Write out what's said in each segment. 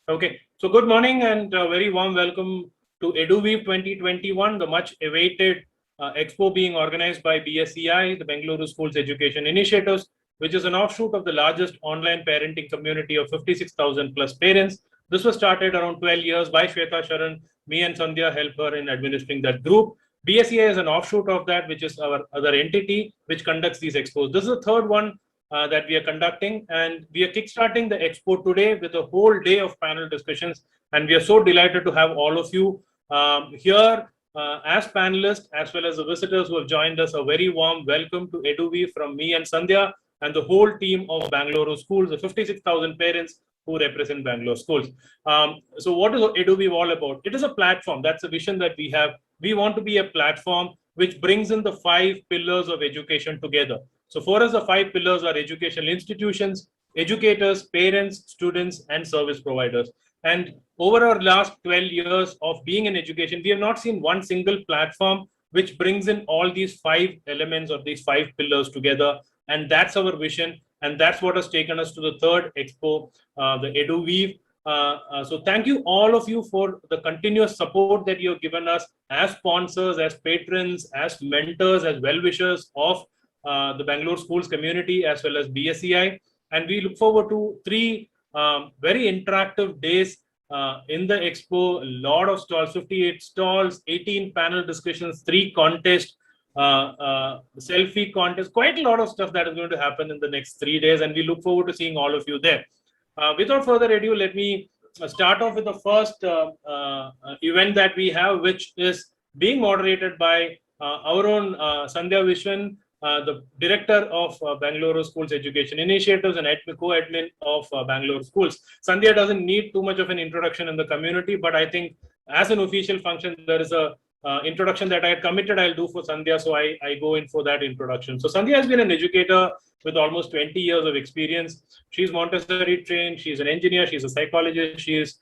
Okay, so good morning and a very warm welcome to EduWeave 2021, the much awaited expo being organized by BSEI, the Bengaluru Schools Education Initiatives, which is an offshoot of the largest online parenting community of 56,000 plus parents. This was started around 12 years by Shweta Sharan. Me and Sandhya help her in administering that group. BSEI is an offshoot of that, which is our other entity which conducts these expos. This is the third one that we are conducting, and we are kickstarting the expo today with a whole day of panel discussions, and we are so delighted to have all of you here as panelists, as well as the visitors who have joined us. A very warm welcome to EduWeave from me and Sandhya and the whole team of Bengaluru Schools, the 56,000 parents who represent Bangalore schools. So what is EduWeave all about? It is a platform. That's a vision that we have. We want to be a platform which brings in the 5 pillars of education together. So for us, the 5 pillars are educational institutions, educators, parents, students, and service providers. And over our last 12 years of being in education, we have not seen one single platform which brings in all these 5 elements or these 5 pillars together. And that's our vision. And that's what has taken us to the third expo, the EduWeave. So thank you, all of you, for the continuous support that you have given us as sponsors, as patrons, as mentors, as well-wishers of the Bangalore Schools community, as well as BSEI. And we look forward to 3 very interactive days in the expo. A lot of stalls, 58 stalls, 18 panel discussions, 3 contests, selfie contest, quite a lot of stuff that is going to happen in the next 3 days. And we look forward to seeing all of you there. Without further ado, let me start off with the first event that we have, which is being moderated by our own Sandhya Vishwan, the director of Bangalore Schools Education Initiatives and co-admin of Bangalore Schools. Sandhya doesn't need too much of an introduction in the community, but I think as an official function, there is a introduction that I had committed I'll do for Sandhya, so I go in for that introduction. So Sandhya has been an educator with almost 20 years of experience. She's Montessori trained, she's an engineer, she's a psychologist, she's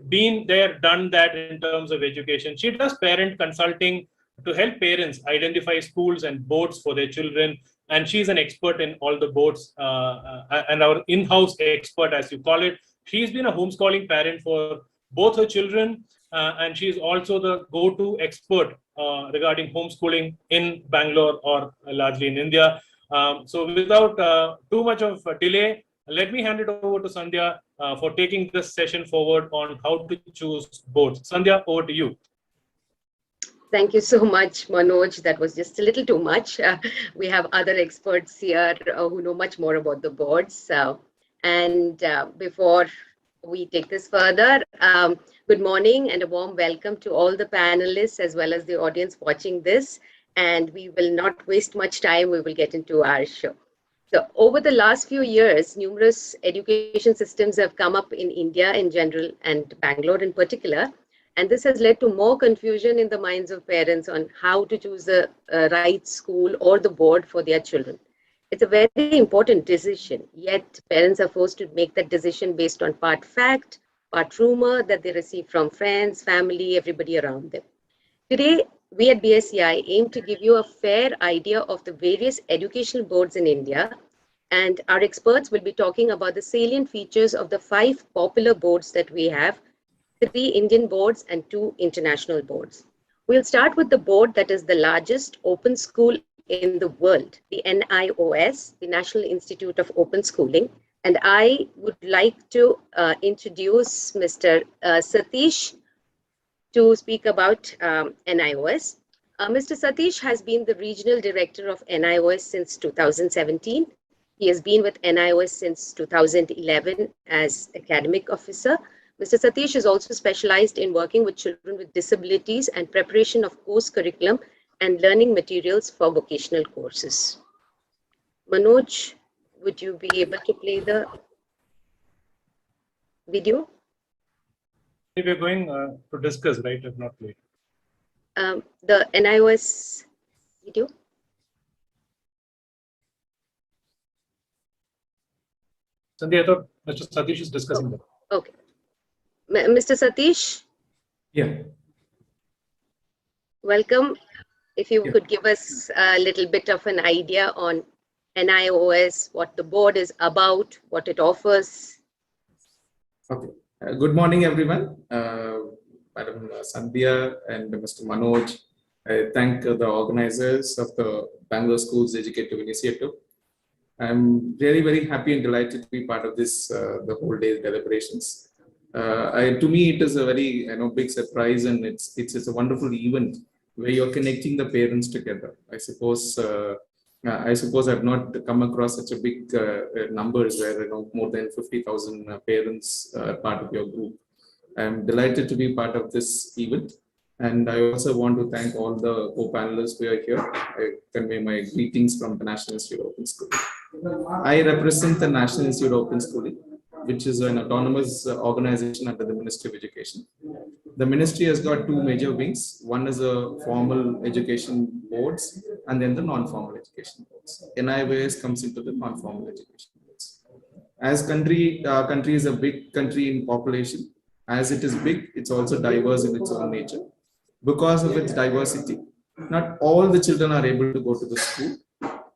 been there, done that in terms of education. She does parent consulting to help parents identify schools and boards for their children. And she's an expert in all the boards and our in-house expert, as you call it. She's been a homeschooling parent for both her children, and she's also the go-to expert regarding homeschooling in Bangalore or largely in India. So without too much of a delay, let me hand it over to Sandhya for taking this session forward on how to choose boards. Sandhya, over to you. Thank you so much, Manoj. That was just a little too much. We have other experts here who know much more about the boards. Before we take this further, good morning and a warm welcome to all the panelists as well as the audience watching this. And we will not waste much time. We will get into our show. So over the last few years, numerous education systems have come up in India in general and Bangalore in particular. And this has led to more confusion in the minds of parents on how to choose the right school or the board for their children. It's a very important decision, yet parents are forced to make that decision based on part fact, part rumor that they receive from friends, family, everybody around them. Today, we at BSEI aim to give you a fair idea of the various educational boards in India, and our experts will be talking about the salient features of the 5 popular boards that we have, 3 Indian boards and 2 international boards. We'll start with the board that is the largest open school in the world, the NIOS, the National Institute of Open Schooling. And I would like to introduce Mr. Satish to speak about NIOS. Mr. Satish has been the regional director of NIOS since 2017. He has been with NIOS since 2011 as academic officer. Mr. Satish is also specialized in working with children with disabilities and preparation of course curriculum and learning materials for vocational courses. Manoj, would you be able to play the video? We're going to discuss, right? If not played. The NIOS video. Sandhya, I thought Mr. Satish is discussing that. Okay. Mr. Satish? Yeah. Welcome. If you could give us a little bit of an idea on NIOS, what the board is about, what it offers. Okay. Good morning, everyone. Madam Sandhya and Mr. Manoj. I thank the organizers of the Bangalore Schools Educative Initiative. I'm really very happy and delighted to be part of this the whole day deliberations. To me, it is a very big surprise, and it's a wonderful event where you're connecting the parents together. I suppose I've not come across such a big numbers where more than 50,000 parents are part of your group. I'm delighted to be part of this event, and I also want to thank all the co-panelists who are here. I convey my greetings from the National Institute of Open Schooling. I represent the National Institute of Open Schooling, which is an autonomous organization under the Ministry of Education. The ministry has got two major wings. One is a formal education boards, and then the non-formal education boards. NIOS comes into the non-formal education boards. As country is a big country in population. As it is big, it's also diverse in its own nature. Because of its diversity, not all the children are able to go to the school.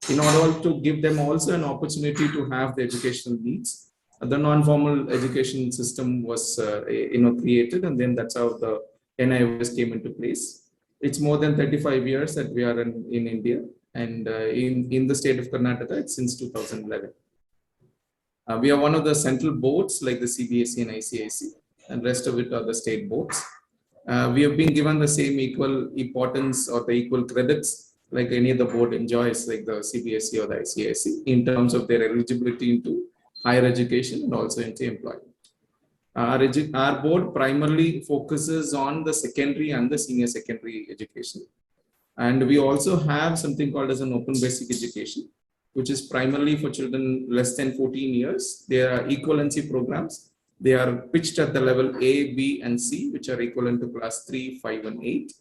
In order to give them also an opportunity to have the educational needs, the non-formal education system was created, and then that's how the NIOS came into place. It's more than 35 years that we are in India, and in the state of Karnataka, it's since 2011. We are one of the central boards like the CBSE and ICIC, and rest of it are the state boards. We have been given the same equal importance or the equal credits like any other board enjoys, like the CBSE or the ICIC, in terms of their eligibility into higher education and also into employment. Our board primarily focuses on the secondary and the senior secondary education. And we also have something called as an open basic education, which is primarily for children less than 14 years. There are equivalency programs. They are pitched at the level A, B, and C, which are equivalent to class 3, 5, and 8.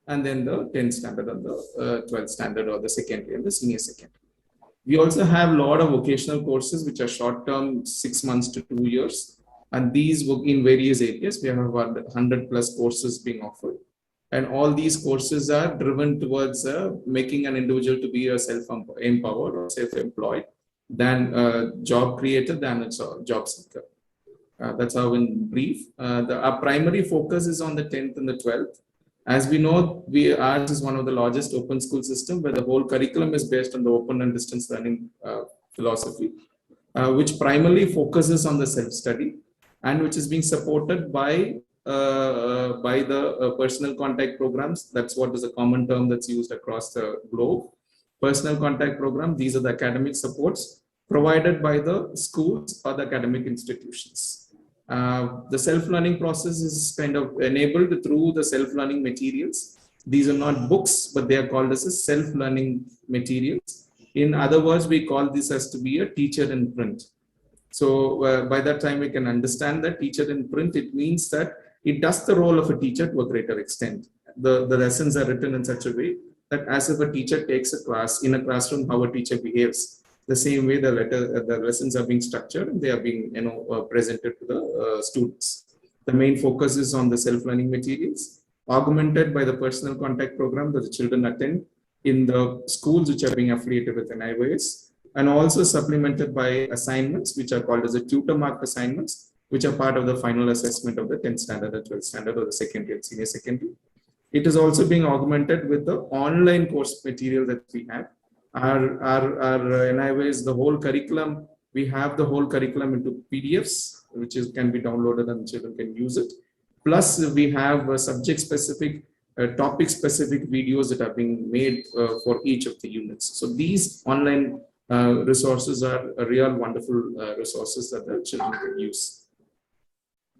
And then the 10th standard or the 12th standard or the secondary and the senior secondary. We also have a lot of vocational courses, which are short-term, 6 months to 2 years. And these work in various areas. We have about 100 plus courses being offered. And all these courses are driven towards making an individual to be a self-empowered or self-employed, than a job creator, than a job seeker. That's how in brief. Our primary focus is on the 10th and the 12th. As we know, ours is one of the largest open school system where the whole curriculum is based on the open and distance learning philosophy, which primarily focuses on the self-study and which is being supported by the personal contact programs. That's what is a common term that's used across the globe. Personal contact program, these are the academic supports provided by the schools or the academic institutions. The self-learning process is kind of enabled through the self-learning materials. These are not books, but they are called as a self-learning materials. In other words, we call this as to be a teacher in print. So by that time, we can understand that teacher in print, it means that it does the role of a teacher to a greater extent. The lessons are written in such a way that as if a teacher takes a class in a classroom, how a teacher behaves. The same way the lessons are being structured and they are being presented to the students. The main focus is on the self-learning materials, augmented by the personal contact program that the children attend in the schools which are being affiliated with NIOS, and also supplemented by assignments which are called as a tutor marked assignments, which are part of the final assessment of the 10th standard or 12th standard or the secondary and senior secondary. It is also being augmented with the online course material that we have. Our NIOS, the whole curriculum, we have the whole curriculum into PDFs, which can be downloaded and children can use it. Plus, we have subject-specific, topic-specific videos that are being made for each of the units. So these online resources are real wonderful resources that the children can use.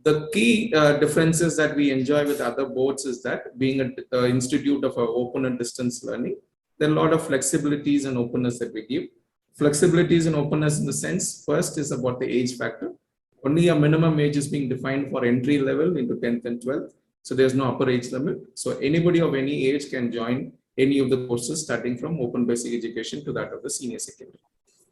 The key differences that we enjoy with other boards is that being an institute of open and distance learning, there are a lot of flexibilities and openness that we give. Flexibilities and openness in the sense, first is about the age factor. Only a minimum age is being defined for entry level into 10th and 12th. So there's no upper age limit. So anybody of any age can join any of the courses starting from open basic education to that of the senior secondary.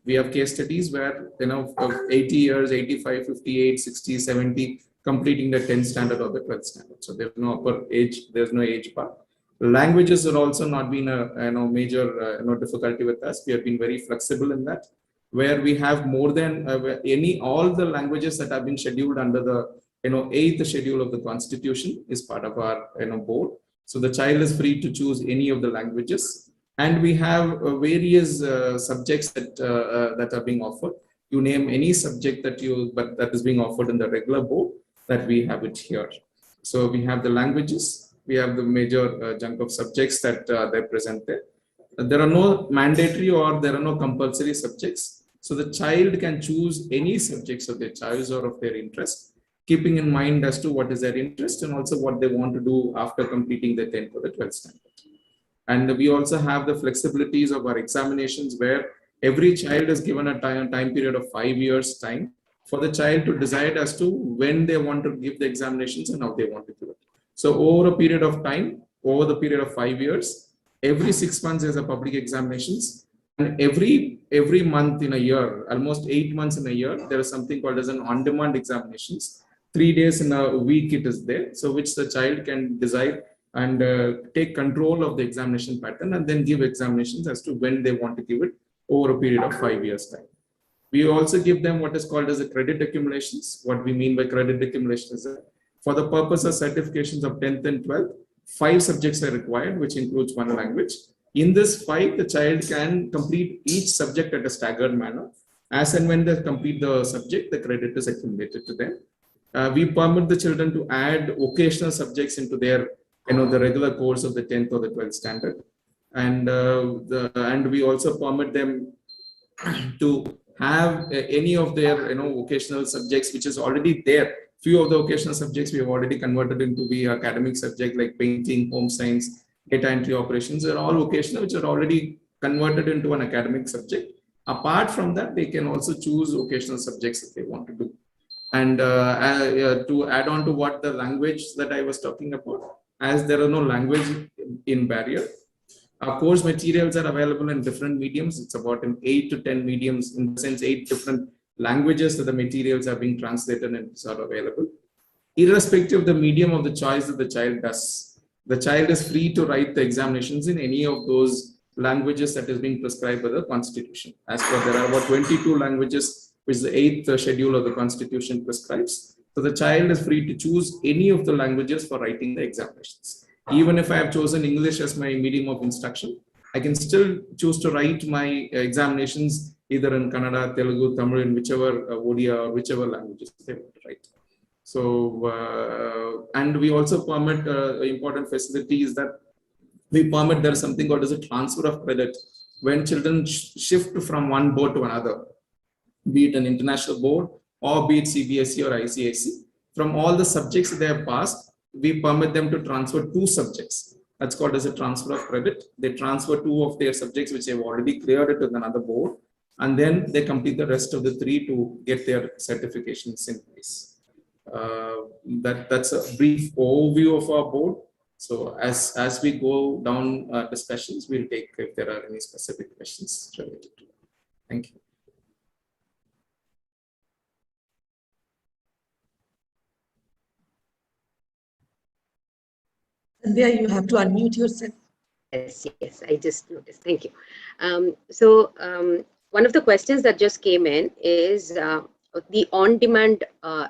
We have case studies where, of 80 years, 85, 58, 60, 70, completing the 10th standard or the 12th standard. So there's no upper age, there's no age bar. Languages have also not been a major difficulty with us. We have been very flexible in that, where we have more than all the languages that have been scheduled under the 8th schedule of the Constitution is part of our board. So the child is free to choose any of the languages, and we have various subjects that are being offered. You name any subject that is being offered in the regular board, that we have it here. So we have the languages, we have the major chunk of subjects that they're present there. There are no mandatory or there are no compulsory subjects. So the child can choose any subjects of their choice or of their interest, keeping in mind as to what is their interest and also what they want to do after completing the 10th or the 12th standard. And we also have the flexibilities of our examinations, where every child is given a time period of 5 years time for the child to decide as to when they want to give the examinations and how they want to do it. So over a period of time, over the period of 5 years, every 6 months is a public examinations, and every month in a year, almost 8 months in a year, there is something called as an on-demand examinations. 3 days in a week it is there, so which the child can decide and take control of the examination pattern and then give examinations as to when they want to give it over a period of 5 years time. We also give them what is called as a credit accumulations. What we mean by credit accumulation is that for the purpose of certifications of 10th and 12th, 5 subjects are required, which includes 1 language. In this 5, the child can complete each subject at a staggered manner. As and when they complete the subject, the credit is accumulated to them. We permit the children to add occasional subjects into their, the regular course of the 10th or the 12th standard. And we also permit them to have any of their, occasional subjects, which is already there. Few of the occasional subjects we have already converted into the academic subject, like painting, home science, data entry operations are all vocational, which are already converted into an academic subject. Apart from that, they can also choose vocational subjects if they want to do. And to add on to what the language that I was talking about, as there are no language in barrier, our course materials are available in different mediums. It's about 8 to 10 mediums, in the sense 8 different languages that the materials are being translated and are available. Irrespective of the medium of the choice that the child does, the child is free to write the examinations in any of those languages that is being prescribed by the Constitution. As per, there are about 22 languages, which the 8th schedule of the Constitution prescribes. So the child is free to choose any of the languages for writing the examinations. Even if I have chosen English as my medium of instruction, I can still choose to write my examinations either in Kannada, Telugu, Tamil, in whichever Odia or whichever languages they want to write. So, and we also permit important facilities that we permit there is something called as a transfer of credit. When children shift from one board to another, be it an international board or be it CBSE or ICSE, from all the subjects they have passed, we permit them to transfer 2 subjects. That's called as a transfer of credit. They transfer 2 of their subjects which they've already cleared it to another board, and then they complete the rest of the 3 to get their certifications in place. That's a brief overview of our board. So as we go down discussions, we'll take if there are any specific questions related to it. Thank you. Sandhya, you have to unmute yourself. Yes, I just noticed. Thank you. One of the questions that just came in is the on-demand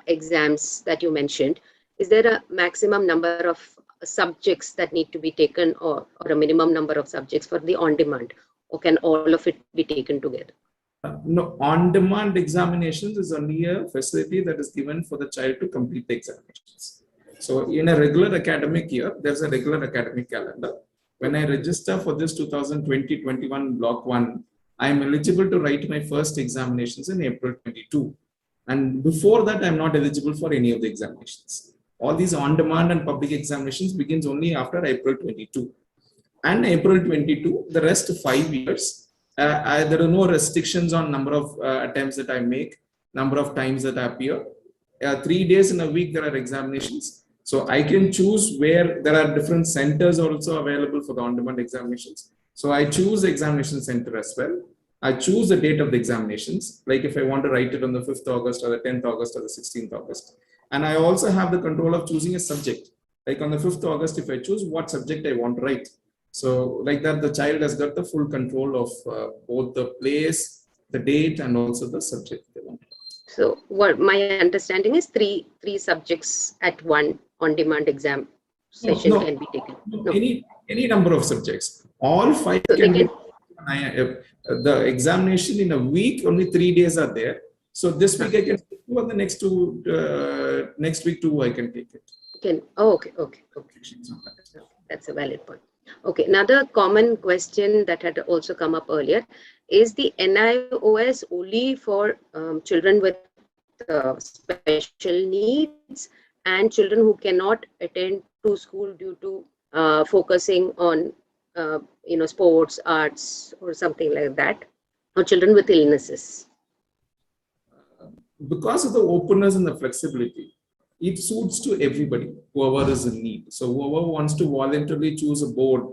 exams that you mentioned. Is there a maximum number of subjects that need to be taken, or a minimum number of subjects for the on-demand, or can all of it be taken together? No, on-demand examinations is only a facility that is given for the child to complete the examinations. So in a regular academic year, there's a regular academic calendar. When I register for this 2020-21 block 1, I am eligible to write my first examinations in April 22. And before that, I'm not eligible for any of the examinations. All these on-demand and public examinations begins only after April 22. And April 22, the rest 5 years, there are no restrictions on number of attempts that I make, number of times that I appear. 3 days in a week, there are examinations. So I can choose where there are different centers also available for the on-demand examinations. So I choose the examination center as well. I choose the date of the examinations, like if I want to write it on the 5th August or the 10th August or the 16th August. And I also have the control of choosing a subject. Like on the 5th August, if I choose what subject I want to write. So like that, the child has got the full control of both the place, the date, and also the subject they want to write. So what my understanding is three subjects at one on-demand exam session no, can be taken. no, No. any number of subjects. All 5 So they can be. can, The examination in a week, only 3 days are there. So this week I can take two, and the next week too I can take it. okay. That's a valid point. Okay, another common question that had also come up earlier is the NIOS only for children with special needs and children who cannot attend to school due to focusing on sports, arts, or something like that, or children with illnesses. Because of the openness and the flexibility, it suits to everybody, whoever is in need. So whoever wants to voluntarily choose a board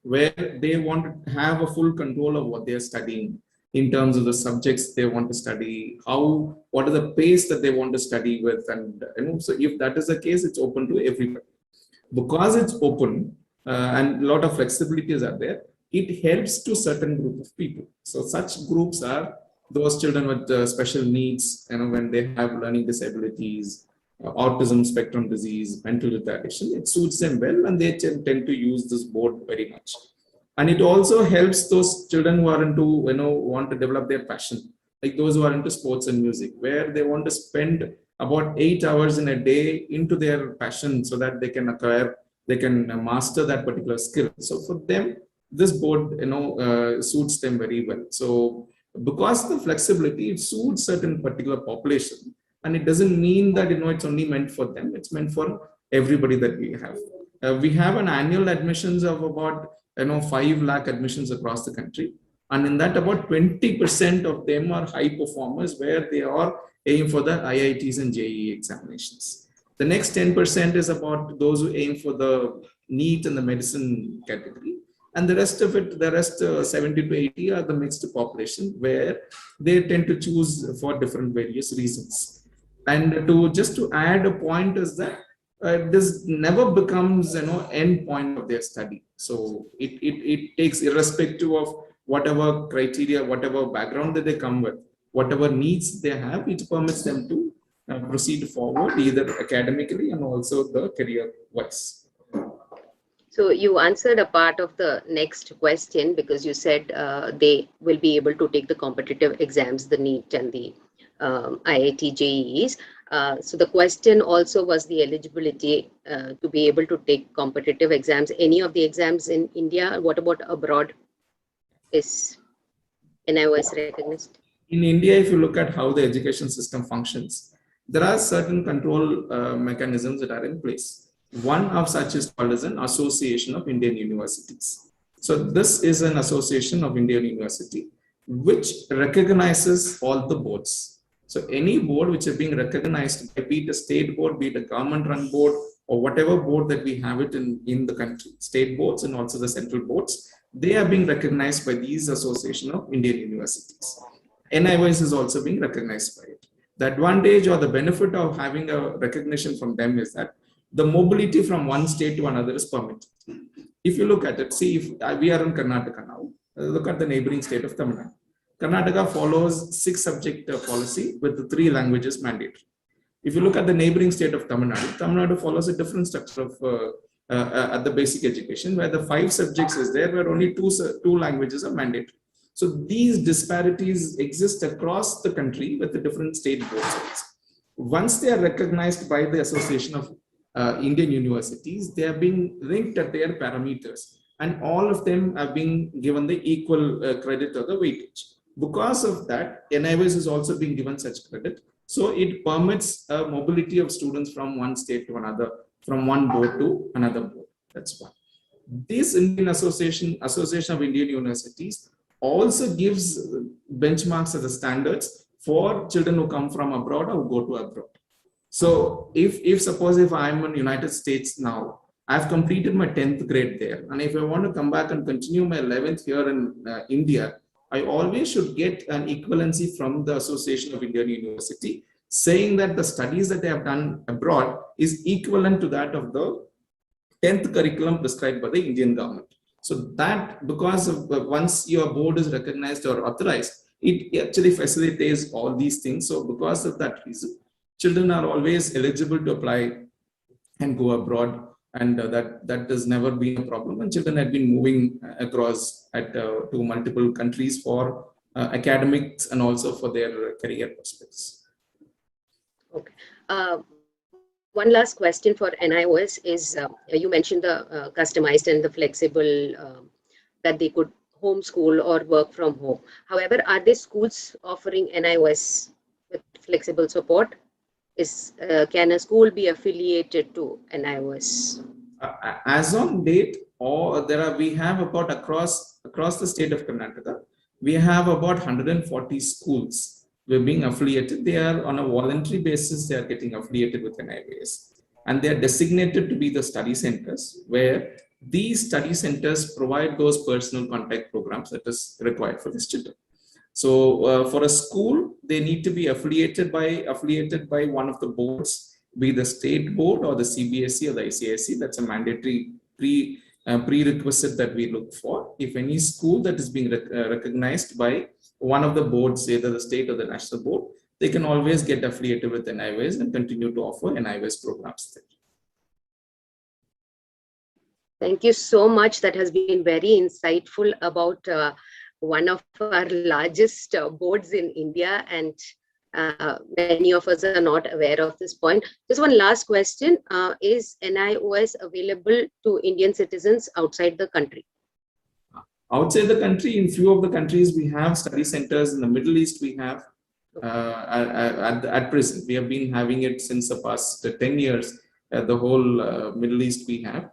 where they want to have a full control of what they're studying in terms of the subjects they want to study, what are the pace that they want to study with, and so if that is the case, it's open to everybody. Because it's open and a lot of flexibilities are there, it helps to certain group of people. So such groups are those children with special needs, when they have learning disabilities, autism spectrum disease, mental retardation, it suits them well, and they tend to use this board very much. And it also helps those children who are into, want to develop their passion, like those who are into sports and music, where they want to spend about 8 hours in a day into their passion so that they can master that particular skill. So for them, this board, suits them very well. So because of the flexibility, it suits certain particular population, and it doesn't mean that it's only meant for them. It's meant for everybody that we have. We have an annual admissions of about 5 lakh admissions across the country, and in that about 20% of them are high performers, where they are aiming for the IITs and JEE examinations. The next 10% is about those who aim for the NEET and the medicine category. And the rest 70 to 80 are the mixed population, where they tend to choose for different various reasons. And to add a point is that this never becomes end point of their study. So it takes, irrespective of whatever criteria, whatever background that they come with, whatever needs they have, it permits them to proceed forward either academically and also the career wise. So you answered a part of the next question, because you said they will be able to take the competitive exams, the NEET and the IIT JEEs. So the question also was the eligibility to be able to take competitive exams. Any of the exams in India? What about abroad? Is NIOS recognized? In India, if you look at how the education system functions, there are certain control mechanisms that are in place. One of such is called as an Association of Indian Universities. So this is an association of Indian University which recognizes all the boards. So any board which is being recognized, be it a state board, be it a government-run board, or whatever board that we have it in the country, state boards and also the central boards, they are being recognized by these Association of Indian Universities. NIOS is also being recognized by it. The advantage or the benefit of having a recognition from them is that the mobility from one state to another is permitted. If you look at it, see, if we are in Karnataka now, look at the neighboring state of Tamil Nadu. Karnataka follows 6 subject policy with the 3 languages mandatory. If you look at the neighboring state of Tamil Nadu follows a different structure of at the basic education, where the 5 subjects is there, where only 2 languages are mandatory. So these disparities exist across the country with the different state boards. Once they are recognized by the Association of Indian Universities, they are being linked at their parameters, and all of them are being given the equal credit or the weightage. Because of that, NIOS is also being given such credit. So it permits a mobility of students from one state to another, from one board to another board. That's one. This Indian Association of Indian Universities also gives benchmarks as the standards for children who come from abroad or who go to abroad. So if suppose if I'm in United States now, I've completed my 10th grade there, and if I want to come back and continue my 11th here in India, I always should get an equivalency from the Association of Indian University, saying that the studies that they have done abroad is equivalent to that of the 10th curriculum prescribed by the Indian government. So that, because of once your board is recognized or authorized, it actually facilitates all these things. So because of that reason, children are always eligible to apply and go abroad, and that has never been a problem. And children have been moving across to multiple countries for academics and also for their career prospects. Okay. One last question for NIOS is, you mentioned the customized and the flexible, that they could homeschool or work from home. However, are there schools offering NIOS with flexible support? Can a school be affiliated to NIOS? As on date, we have about across the state of Karnataka, we have about 140 schools. We're being affiliated. They are on a voluntary basis. They are getting affiliated with NIOS, and they are designated to be the study centers, where these study centers provide those personal contact programs that is required for the student. So for a school, they need to be affiliated by one of the boards, be the state board or the CBSE or the ICSE. That's a mandatory prerequisite that we look for. If any school that is being recognized by one of the boards, either the state or the national board, they can always get affiliated with NIOS and continue to offer NIOS programs there. Thank you so much. That has been very insightful about one of our largest boards in India, and many of us are not aware of this point. Just one last question. Is NIOS available to Indian citizens outside the country? Outside the country, in few of the countries, we have study centers. In the Middle East, we have. At present, we have been having it since the past 10 years. The whole Middle East we have.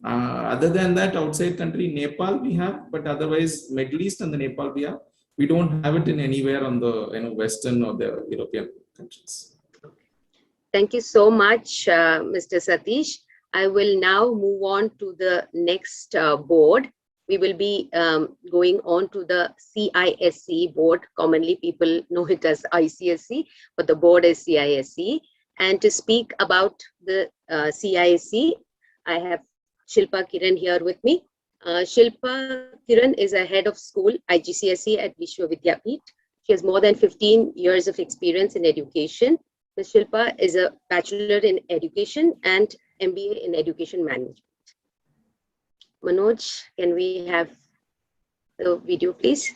Other than that, outside country, Nepal we have, but otherwise Middle East and the Nepal we have. We don't have it in anywhere on the Western or the European countries. Thank you so much, Mr. Satish. I will now move on to the next board. We will be going on to the CISE board. Commonly, people know it as ICSE, but the board is CISE. And to speak about the CISE, I have Shilpa Kiran here with me. Shilpa Kiran is a head of school IGCSE at Vishwa Vidyapeeth. She has more than 15 years of experience in education. Ms. Shilpa is a bachelor in education and MBA in education management. Manoj, can we have the video, please?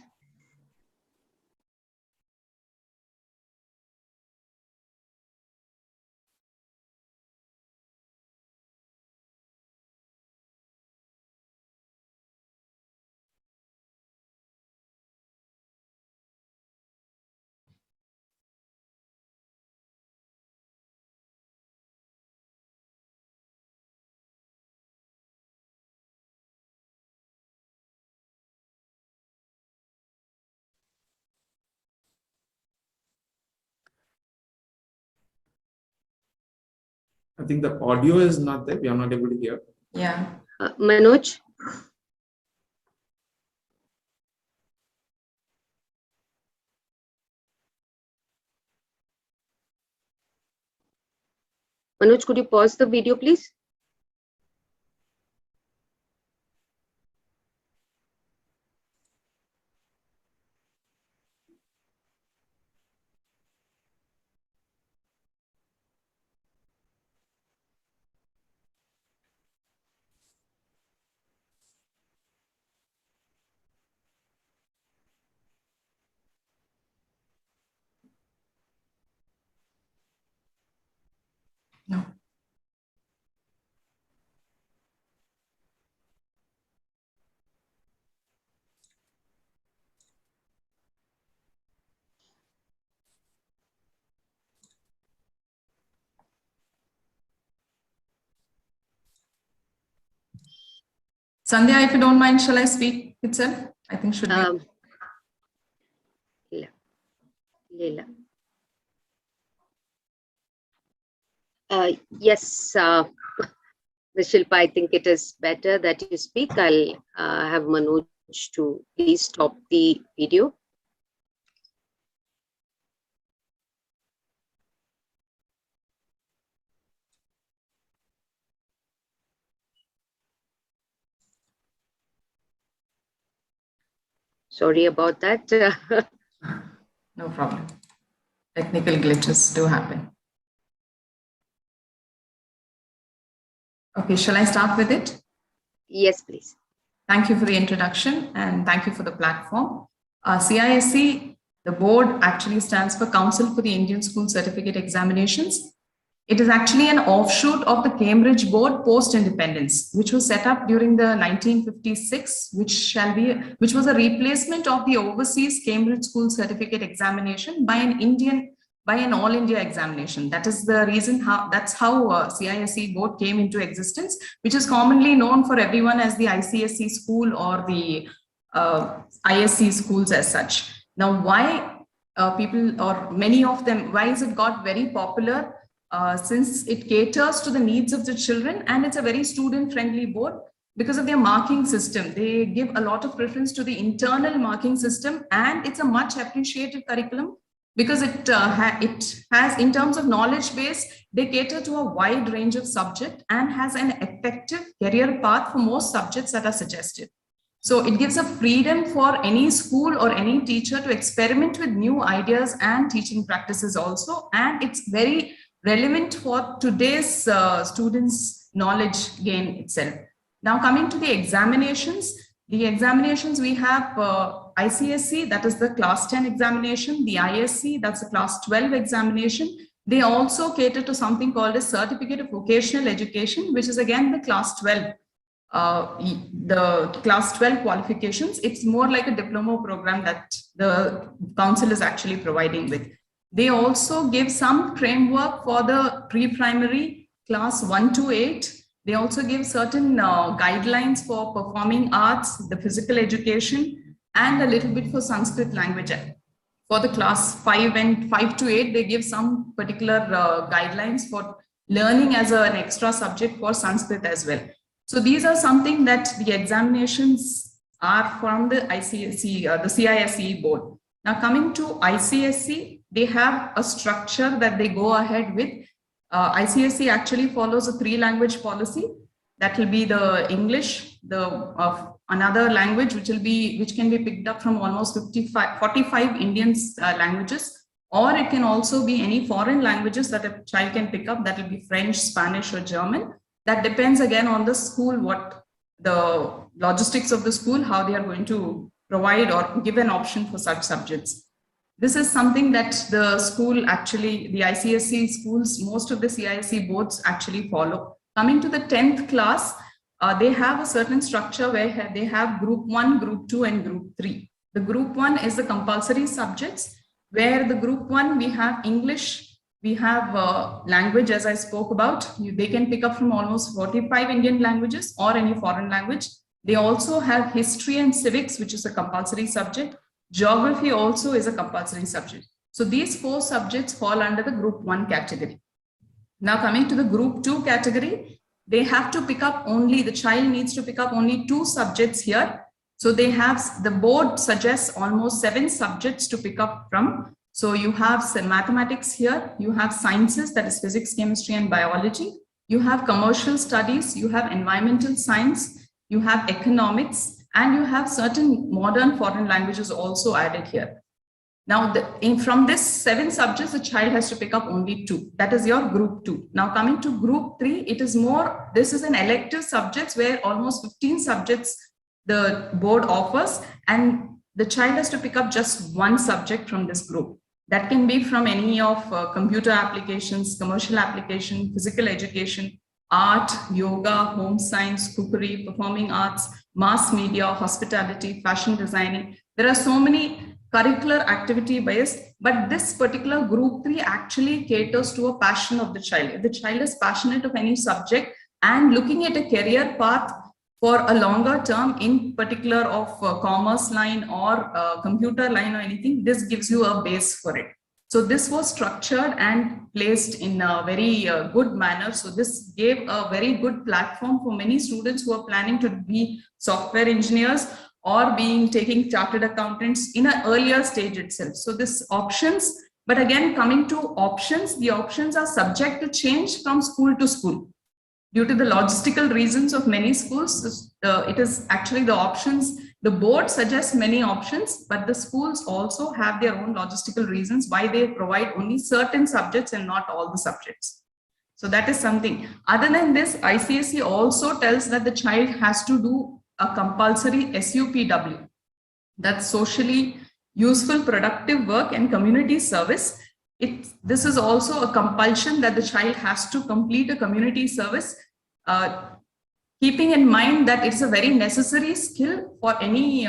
I think the audio is not there. We are not able to hear. Yeah. Manoj? Manoj, could you pause the video, please? No. Sandhya, if you don't mind, shall I speak itself? I think should be. Leela. Yes, Ms. Shilpa, I think it is better that you speak. I'll have Manoj to please stop the video. Sorry about that. No problem. Technical glitches do happen. Okay, shall I start with it? Yes, please. Thank you for the introduction and thank you for the platform. CISE, the board actually stands for Council for the Indian School Certificate Examinations. It is actually an offshoot of the Cambridge Board post-independence, which was set up during the 1956, which was a replacement of the overseas Cambridge School Certificate Examination by an All India examination. That is the reason that's how CISE board came into existence, which is commonly known for everyone as the ICSE school or the ISC schools as such. Now, why people or many of them, why is it got very popular? Since it caters to the needs of the children and it's a very student-friendly board because of their marking system. They give a lot of preference to the internal marking system, and it's a much appreciated curriculum because it has, in terms of knowledge base, they cater to a wide range of subject and has an effective career path for most subjects that are suggested. So it gives a freedom for any school or any teacher to experiment with new ideas and teaching practices also. And it's very relevant for today's students' knowledge gain itself. Now coming to the examinations we have ICSE, that is the class 10 examination, the ISC, that's the class 12 examination. They also cater to something called a Certificate of Vocational Education, which is again the class 12. The class 12 qualifications, it's more like a diploma program that the council is actually providing with. They also give some framework for the pre-primary class 1 to 8. They also give certain guidelines for performing arts, the physical education, and a little bit for Sanskrit language. For the class 5 and 5 to 8, they give some particular guidelines for learning as an extra subject for Sanskrit as well. So these are something that the examinations are from the ICSE, the CISE board. Now coming to ICSE, they have a structure that they go ahead with. ICSE actually follows a 3-language policy. That will be the English, another language which can be picked up from almost 45 Indian languages, or it can also be any foreign languages that a child can pick up. That will be French, Spanish, or German. That depends again on the school, what the logistics of the school, how they are going to provide or give an option for such subjects. This is something that the school actually, the ICSE schools, most of the CISE boards actually follow. Coming to the 10th class, they have a certain structure where they have group 1, group 2, and group 3. The group 1 is the compulsory subjects, where the group 1, we have English, we have language, as I spoke about. They can pick up from almost 45 Indian languages or any foreign language. They also have history and civics, which is a compulsory subject. Geography also is a compulsory subject. So these 4 subjects fall under the group 1 category. Now coming to the group 2 category, they have to pick up only, the child needs to pick up only 2 subjects here. So they have, the board suggests almost 7 subjects to pick up from. So you have mathematics here, you have sciences, that is physics, chemistry, and biology. You have commercial studies, you have environmental science, you have economics, and you have certain modern foreign languages also added here. Now, from this 7 subjects, the child has to pick up only 2. That is your group 2. Now, coming to group 3, it is more, this is an elective subjects where almost 15 subjects the board offers, and the child has to pick up just 1 subject from this group. That can be from any of computer applications, commercial application, physical education, art, yoga, home science, cookery, performing arts, mass media, hospitality, fashion designing. There are so many curricular activity based, but this particular group 3 actually caters to a passion of the child. If the child is passionate of any subject and looking at a career path for a longer term, in particular of commerce line or computer line or anything, this gives you a base for it. So this was structured and placed in a very good manner. So this gave a very good platform for many students who are planning to be software engineers or taking chartered accountants in an earlier stage itself. So this options, but again, coming to options, the options are subject to change from school to school. due to the logistical reasons of many schools, it is actually the options. The board suggests many options, but the schools also have their own logistical reasons why they provide only certain subjects and not all the subjects. So that is something. Other than this, ICSE also tells that the child has to do a compulsory SUPW. That's socially useful, productive work and community service. This is also a compulsion that the child has to complete a community service, keeping in mind that it's a very necessary skill for any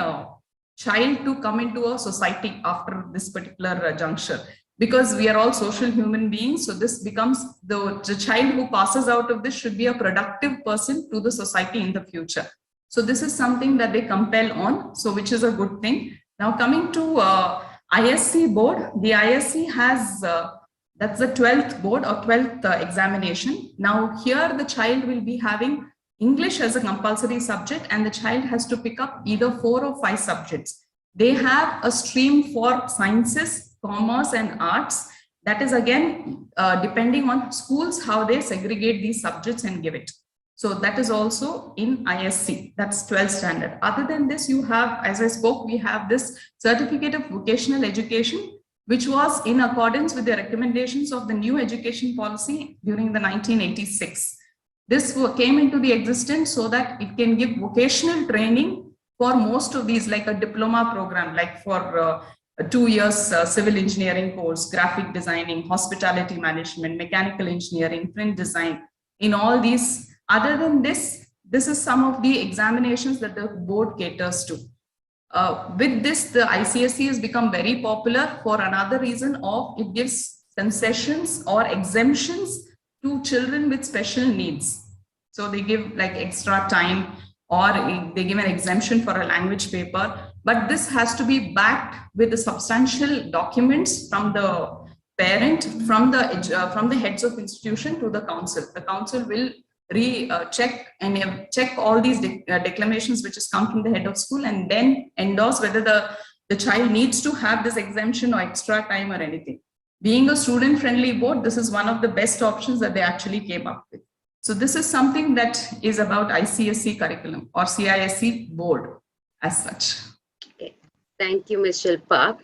child to come into a society after this particular juncture, because we are all social human beings. So this becomes the child who passes out of this should be a productive person to the society in the future. So this is something that they compel on, so which is a good thing. Now coming to ISC board, the ISC has, that's the 12th board or 12th examination. Now here the child will be having English as a compulsory subject, and the child has to pick up either 4 or 5 subjects. They have a stream for sciences, commerce and arts. That is again, depending on schools, how they segregate these subjects and give it. So that is also in ISC, that's 12th standard. Other than this, you have, as I spoke, we have this certificate of vocational education, which was in accordance with the recommendations of the new education policy during the 1986. This came into the existence so that it can give vocational training for most of these, like a diploma program, like for 2 years civil engineering course, graphic designing, hospitality management, mechanical engineering, print design, in all these. Other than this, this is some of the examinations that the board caters to. With this, the ICSE has become very popular for another reason of it gives concessions or exemptions to children with special needs. So they give like extra time, or they give an exemption for a language paper, but this has to be backed with the substantial documents from the parent, from the heads of institution to the council. The council will check all these declamations which has come from the head of school, and then endorse whether the child needs to have this exemption or extra time or anything. Being a student friendly board, this is one of the best options that they actually came up with. So this is something that is about ICSE curriculum or CISE board as such. Okay, thank you, Ms. Shilpa.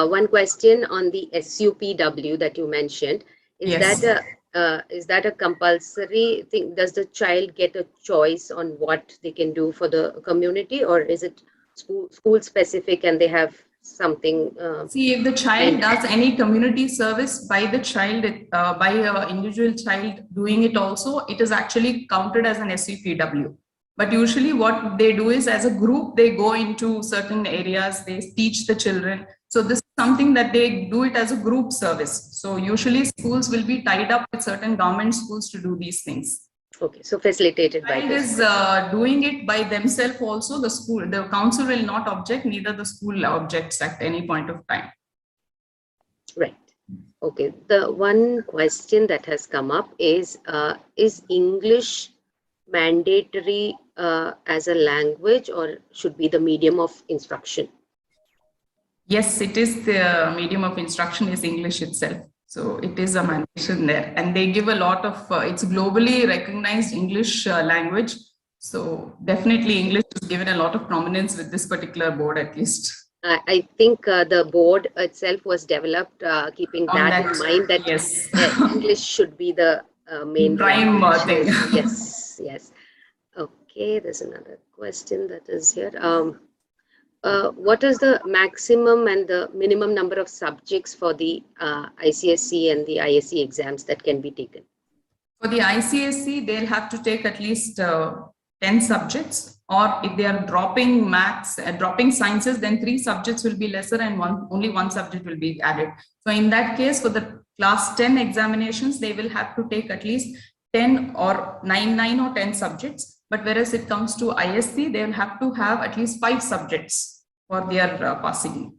One question on the SUPW that you mentioned. Is that a compulsory thing? Does the child get a choice on what they can do for the community, or is it school specific and they have something? See, if the child does any community service by the child, by an individual child doing it also, it is actually counted as an SUPW. But usually what they do is, as a group, they go into certain areas, they teach the children. So this is something that they do it as a group service. So usually schools will be tied up with certain government schools to do these things. Okay, so facilitated by Child is doing it by themselves also. The council will not object, neither the school objects at any point of time. Right. Okay. The one question that has come up is English mandatory as a language, or should be the medium of instruction? Yes, it is. The medium of instruction is English itself. So it is a mandation there, and they give a lot of, it's globally recognized English language. So definitely English is given a lot of prominence with this particular board, at least. I think the board itself was developed keeping that in mind, that yes. English should be the main prime thing. Yes, yes. Okay, there's another question that is here. What is the maximum and the minimum number of subjects for the ICSE and the ISE exams that can be taken? For the ICSE, they'll have to take at least 10 subjects, or if they are dropping maths, dropping sciences, then 3 subjects will be lesser and only one subject will be added. So in that case, for the class 10 examinations, they will have to take at least 10 or 9 or 10 subjects. But whereas it comes to ISC, they will have to have at least 5 subjects for their passing.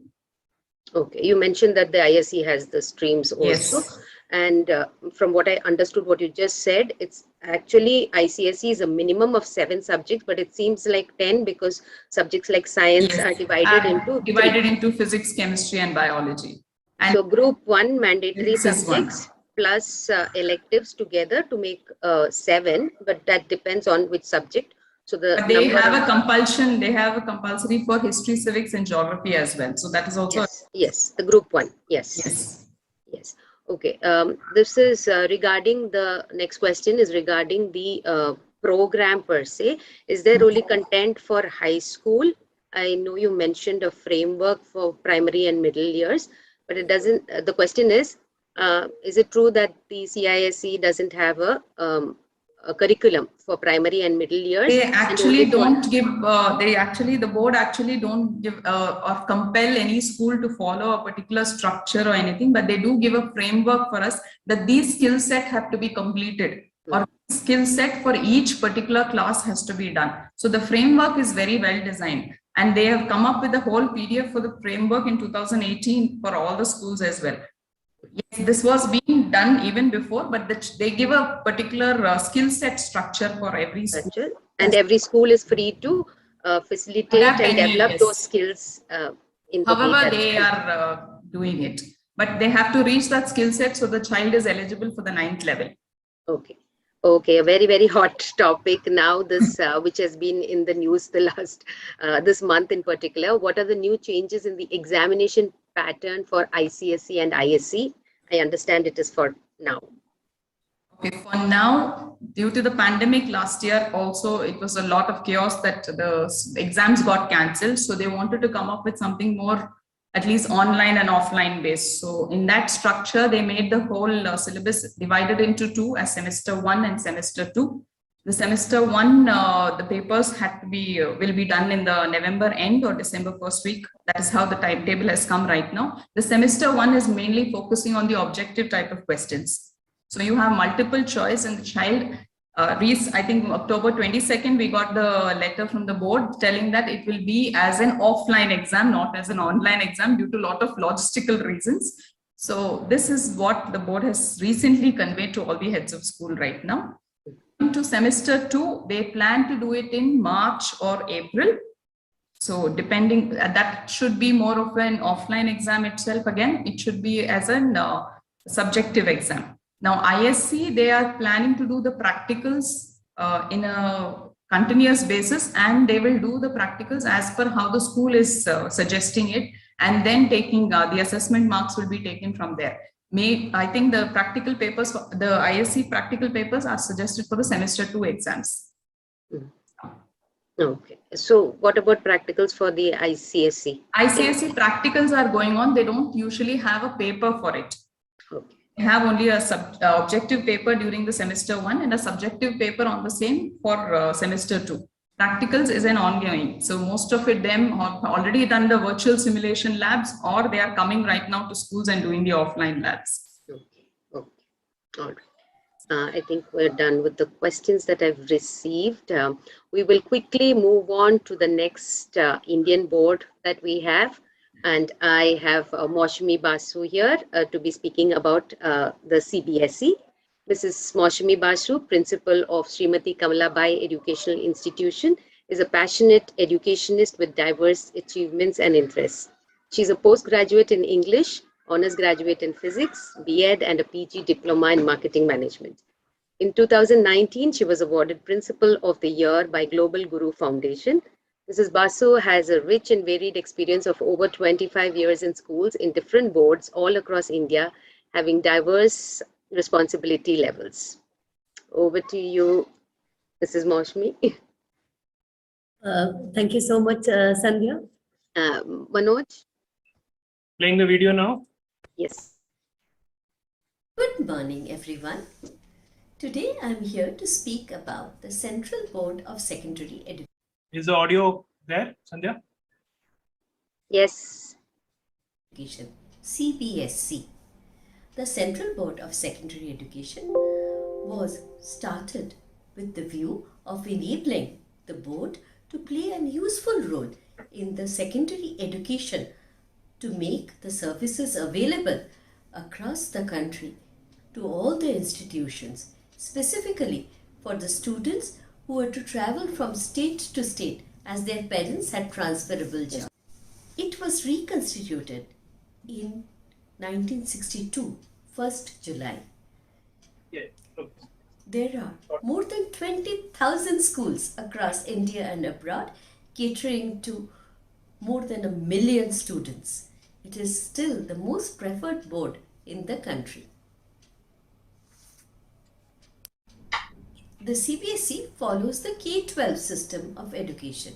Okay, you mentioned that the ISC has the streams also. Yes. And from what I understood, what you just said, it's actually ICSE is a minimum of 7 subjects, but it seems like 10 because subjects like science Yes. are divided into physics, chemistry, and biology. And so group 1 mandatory This is one. subjects plus electives together to make 7, but that depends on which subject. So the But they number have of- a compulsion, they have a compulsory for history, civics, and geography as well. So that is also, yes, the group 1. Yes. yes. Okay. This is regarding the next question is regarding the program per se. Is there only content for high school? I know you mentioned a framework for primary and middle years, but it doesn't. The question is it true that the CISE doesn't have a curriculum for primary and middle years? They and actually only for- don't give, the board actually don't give or compel any school to follow a particular structure or anything, but they do give a framework for us that these skill set have to be completed or skill set for each particular class has to be done. So the framework is very well designed, and they have come up with the whole PDF for the framework in 2018 for all the schools as well. Yes, this was being done even before, but they give a particular skill set structure for every school. And every school is free to facilitate Adapt and any, develop yes. those skills in the way However, that's they are doing it, but they have to reach that skill set so the child is eligible for the 9th level. Okay, a very, very hot topic now, this which has been in the news the last this month in particular. What are the new changes in the examination pattern for ICSE and ISC? I understand it is for now. Okay, for now, due to the pandemic last year, also it was a lot of chaos that the exams got cancelled. So they wanted to come up with something more, at least online and offline based. So in that structure, they made the whole syllabus divided into 2 as semester 1 and semester 2. The semester 1, the papers had to be, will be done in the November end or December first week. That is how the timetable has come right now. The semester 1 is mainly focusing on the objective type of questions. So you have multiple choice and the child reads, I think October 22nd, we got the letter from the board telling that it will be as an offline exam, not as an online exam due to a lot of logistical reasons. So this is what the board has recently conveyed to all the heads of school right now. To semester 2, they plan to do it in March or April. So depending, that should be more of an offline exam itself. Again, it should be as an subjective exam. Now, ISC, they are planning to do the practicals in a continuous basis, and they will do the practicals as per how the school is suggesting it, and then taking the assessment marks will be taken from there. I think the practical papers, the ISC practical papers are suggested for the semester 2 exams. Okay, so what about practicals for the ICSE? ICSE practicals are going on. They don't usually have a paper for it. Okay. Have only a objective paper during the semester 1 and a subjective paper on the same for semester 2. Practicals is an ongoing. So most of them have already done the virtual simulation labs, or they are coming right now to schools and doing the offline labs. Okay. All right. I think we're done with the questions that I've received. We will quickly move on to the next Indian board that we have. And I have Maushami Basu here to be speaking about the CBSE. Mrs. Maushami Basu, principal of Srimati Kamalabai Educational Institution, is a passionate educationist with diverse achievements and interests. She's a postgraduate in English, honors graduate in physics, B.Ed, and a PG diploma in marketing management. In 2019, she was awarded Principal of the Year by Global Guru Foundation. Mrs. Basu has a rich and varied experience of over 25 years in schools in different boards all across India, having diverse responsibility levels. Over to you, Mrs. Maushami. Thank you so much, Sandhya. Manoj? Playing the video now. Yes. Good morning, everyone. Today I'm here to speak about the Central Board of Secondary Education. Is the audio there, Sandhya? Yes. CBSE. The Central Board of Secondary Education was started with the view of enabling the board to play a useful role in the secondary education to make the services available across the country to all the institutions, specifically for the students who were to travel from state to state as their parents had transferable jobs. It was reconstituted in 1962, 1st July, Yeah. Okay. There are more than 20,000 schools across India and abroad, catering to more than 1 million students. It is still the most preferred board in the country. The CBSE follows the K-12 system of education.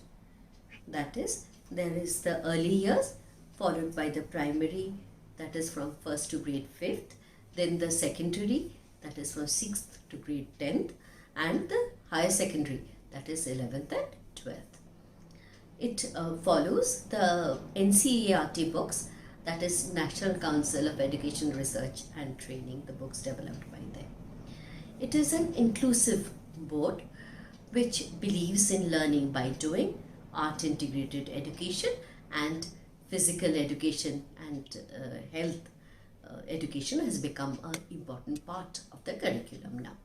That is, there is the early years, followed by the primary, that is from 1st to grade 5th, then the secondary, that is from 6th to grade 10th, and the higher secondary, that is 11th and 12th. It follows the NCERT books, that is National Council of Education Research and Training, the books developed by them. It is an inclusive board which believes in learning by doing, art integrated education, and physical education and health education has become an important part of the curriculum now.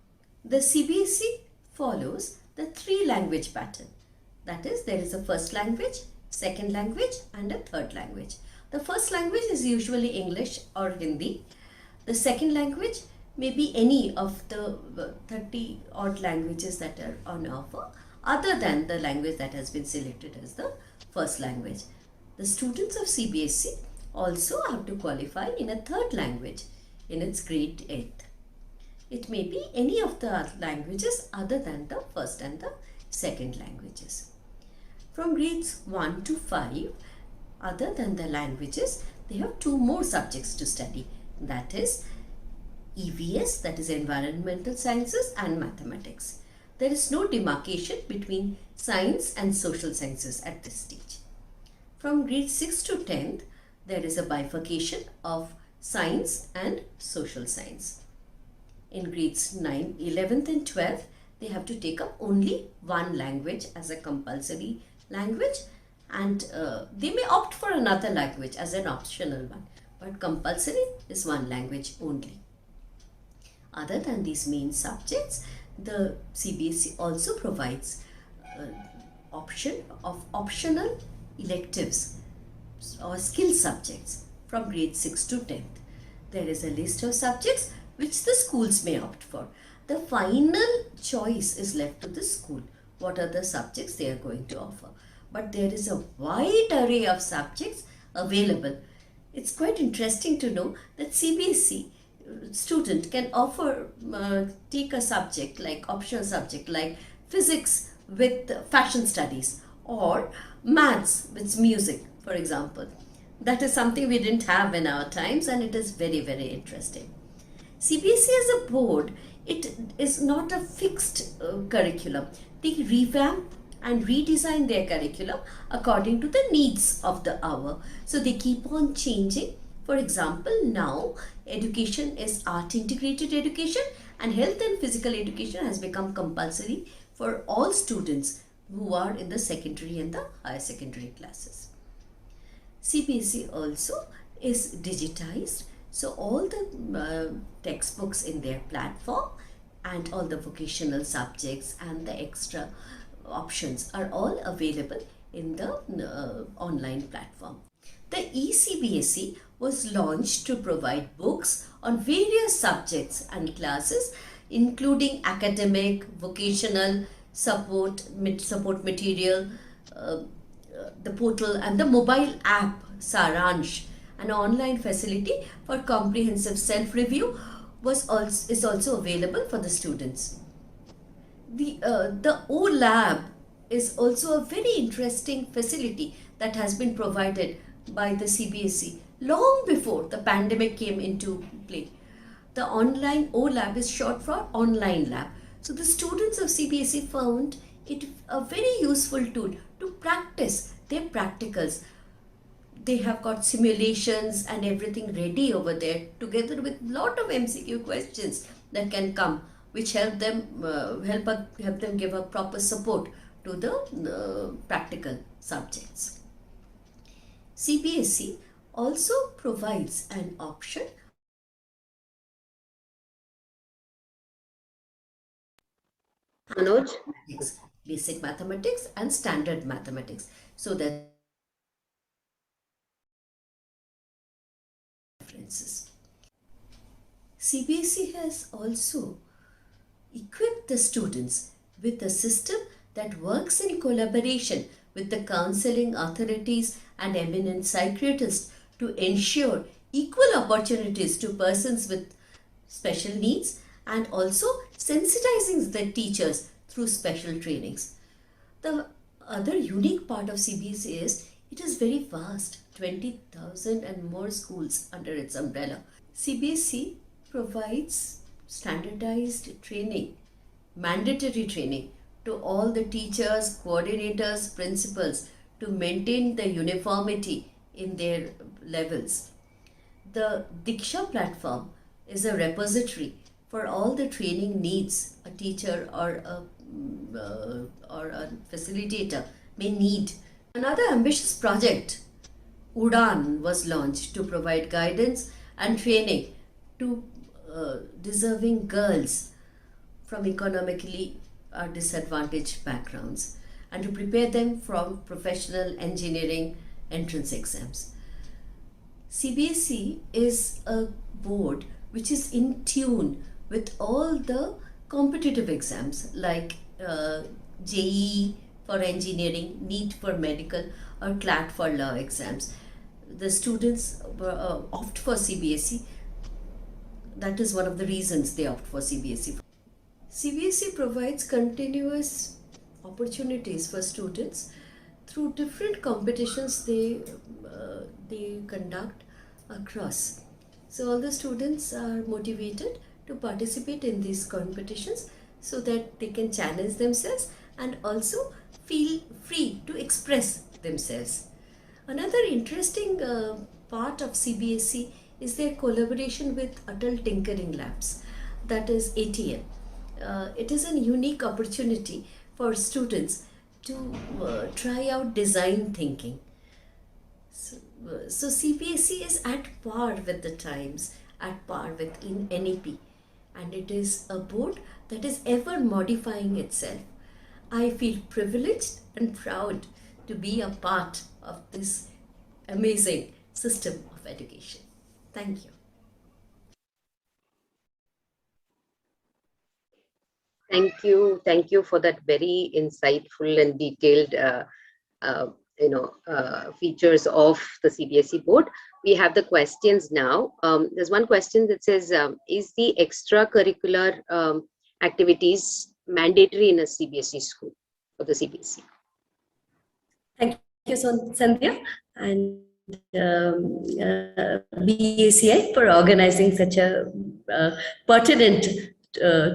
The CBSE follows the 3 language pattern. That is, there is a first language, second language, and a third language. The first language is usually English or Hindi. The second language may be any of the 30 odd languages that are on offer, other than the language that has been selected as the first language. The students of CBSE also have to qualify in a third language in its grade 8th. It may be any of the languages other than the first and the second languages. From grades 1 to 5, other than the languages, they have 2 more subjects to study. That is EVS, that is Environmental Sciences, and Mathematics. There is no demarcation between science and social sciences at this stage. From grade 6 to 10th, there is a bifurcation of science and social science. In grades 9, 11th and 12th, they have to take up only one language as a compulsory language, and they may opt for another language as an optional one, but compulsory is one language only. Other than these main subjects, the CBSE also provides option of optional electives or skill subjects from grade 6 to 10th. There is a list of subjects which the schools may opt for. The final choice is left to the school. What are the subjects they are going to offer? But there is a wide array of subjects available. It's quite interesting to know that CBSE student can offer take a subject like optional subject like physics with fashion studies or maths with music, for example. That is something we didn't have in our times, and it is very, very interesting. CBSE as a board, it is not a fixed curriculum. They revamp and redesign their curriculum according to the needs of the hour. So they keep on changing. For example, now education is art integrated education, and health and physical education has become compulsory for all students who are in the secondary and the higher secondary classes. CBSE also is digitized, so all the textbooks in their platform and all the vocational subjects and the extra options are all available in the online platform. The eCBSE was launched to provide books on various subjects and classes, including academic, vocational, support material, the portal, and the mobile app Saransh, an online facility for comprehensive self-review, is also available for the students. The OLab is also a very interesting facility that has been provided by the CBSE long before the pandemic came into play. The online OLab is short for online lab. So the students of CBSE found it a very useful tool to practice their practicals. They have got simulations and everything ready over there, together with lot of MCQ questions that can come, which help them give a proper support to the practical subjects. CBSE also provides an option Manoj? basic mathematics and standard mathematics, so that references. CBSE has also equip the students with a system that works in collaboration with the counseling authorities and eminent psychiatrists to ensure equal opportunities to persons with special needs and also sensitizing the teachers through special trainings. The other unique part of CBSE is it is very vast, 20,000 and more schools under its umbrella. CBSE provides standardized training, mandatory training to all the teachers, coordinators, principals to maintain the uniformity in their levels. The Diksha platform is a repository for all the training needs a teacher or a facilitator may need. Another ambitious project, UDAN, was launched to provide guidance and training to deserving girls from economically disadvantaged backgrounds and to prepare them from professional engineering entrance exams. CBSE is a board which is in tune with all the competitive exams like JEE for engineering, NEET for medical, or CLAT for law exams. The students opt for CBSE. That is one of the reasons they opt for CBSE. CBSE provides continuous opportunities for students through different competitions they conduct across. So all the students are motivated to participate in these competitions so that they can challenge themselves and also feel free to express themselves. Another interesting part of CBSE is their collaboration with Adult Tinkering Labs, that is ATL. It is a unique opportunity for students to try out design thinking. So CBSE is at par with the times, at par with NEP, and it is a board that is ever modifying itself. I feel privileged and proud to be a part of this amazing system of education. Thank you. Thank you for that very insightful and detailed, features of the CBSE board. We have the questions now. There's one question that says, is the extracurricular activities mandatory in a CBSE school for the CBSE? Thank you, Sandhya, and BACI for organizing such a pertinent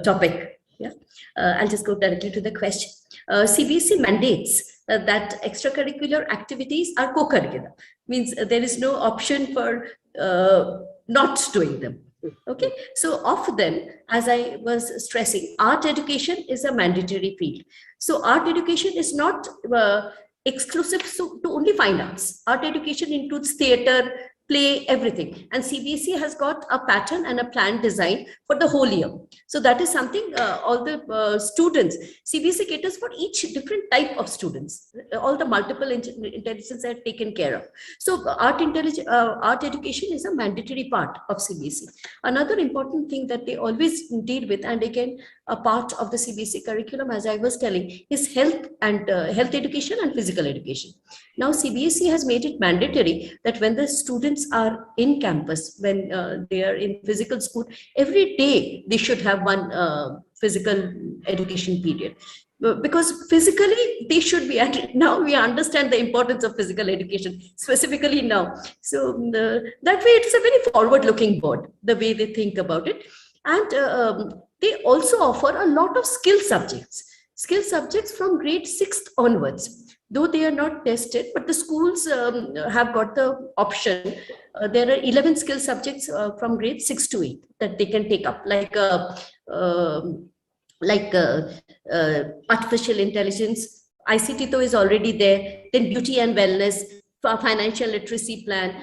topic. Yeah, I'll just go directly to the question. CBSE mandates that extracurricular activities are co-curricular, means there is no option for not doing them. Okay, so of them, as I was stressing, art education is a mandatory field. So art education is not exclusive to only fine arts. Art education includes theater, play, everything. And CBSE has got a pattern and a plan design for the whole year. So that is something all the students, CBSE caters for each different type of students. All the multiple intelligence are taken care of. So art education is a mandatory part of CBSE. Another important thing that they always deal with, and again, a part of the CBSE curriculum, as I was telling, is health and health education and physical education. Now CBSE has made it mandatory that when the students are in campus, when they are in physical school, every day they should have one physical education period. Because physically they should be at, now we understand the importance of physical education, specifically now. So that way it is a very forward-looking board, the way they think about it. And they also offer a lot of skill subjects from grade 6th onwards. Though they are not tested, but the schools have got the option. There are 11 skill subjects from grade 6 to 8 that they can take up, like artificial intelligence. ICT though is already there. Then beauty and wellness, financial literacy plan.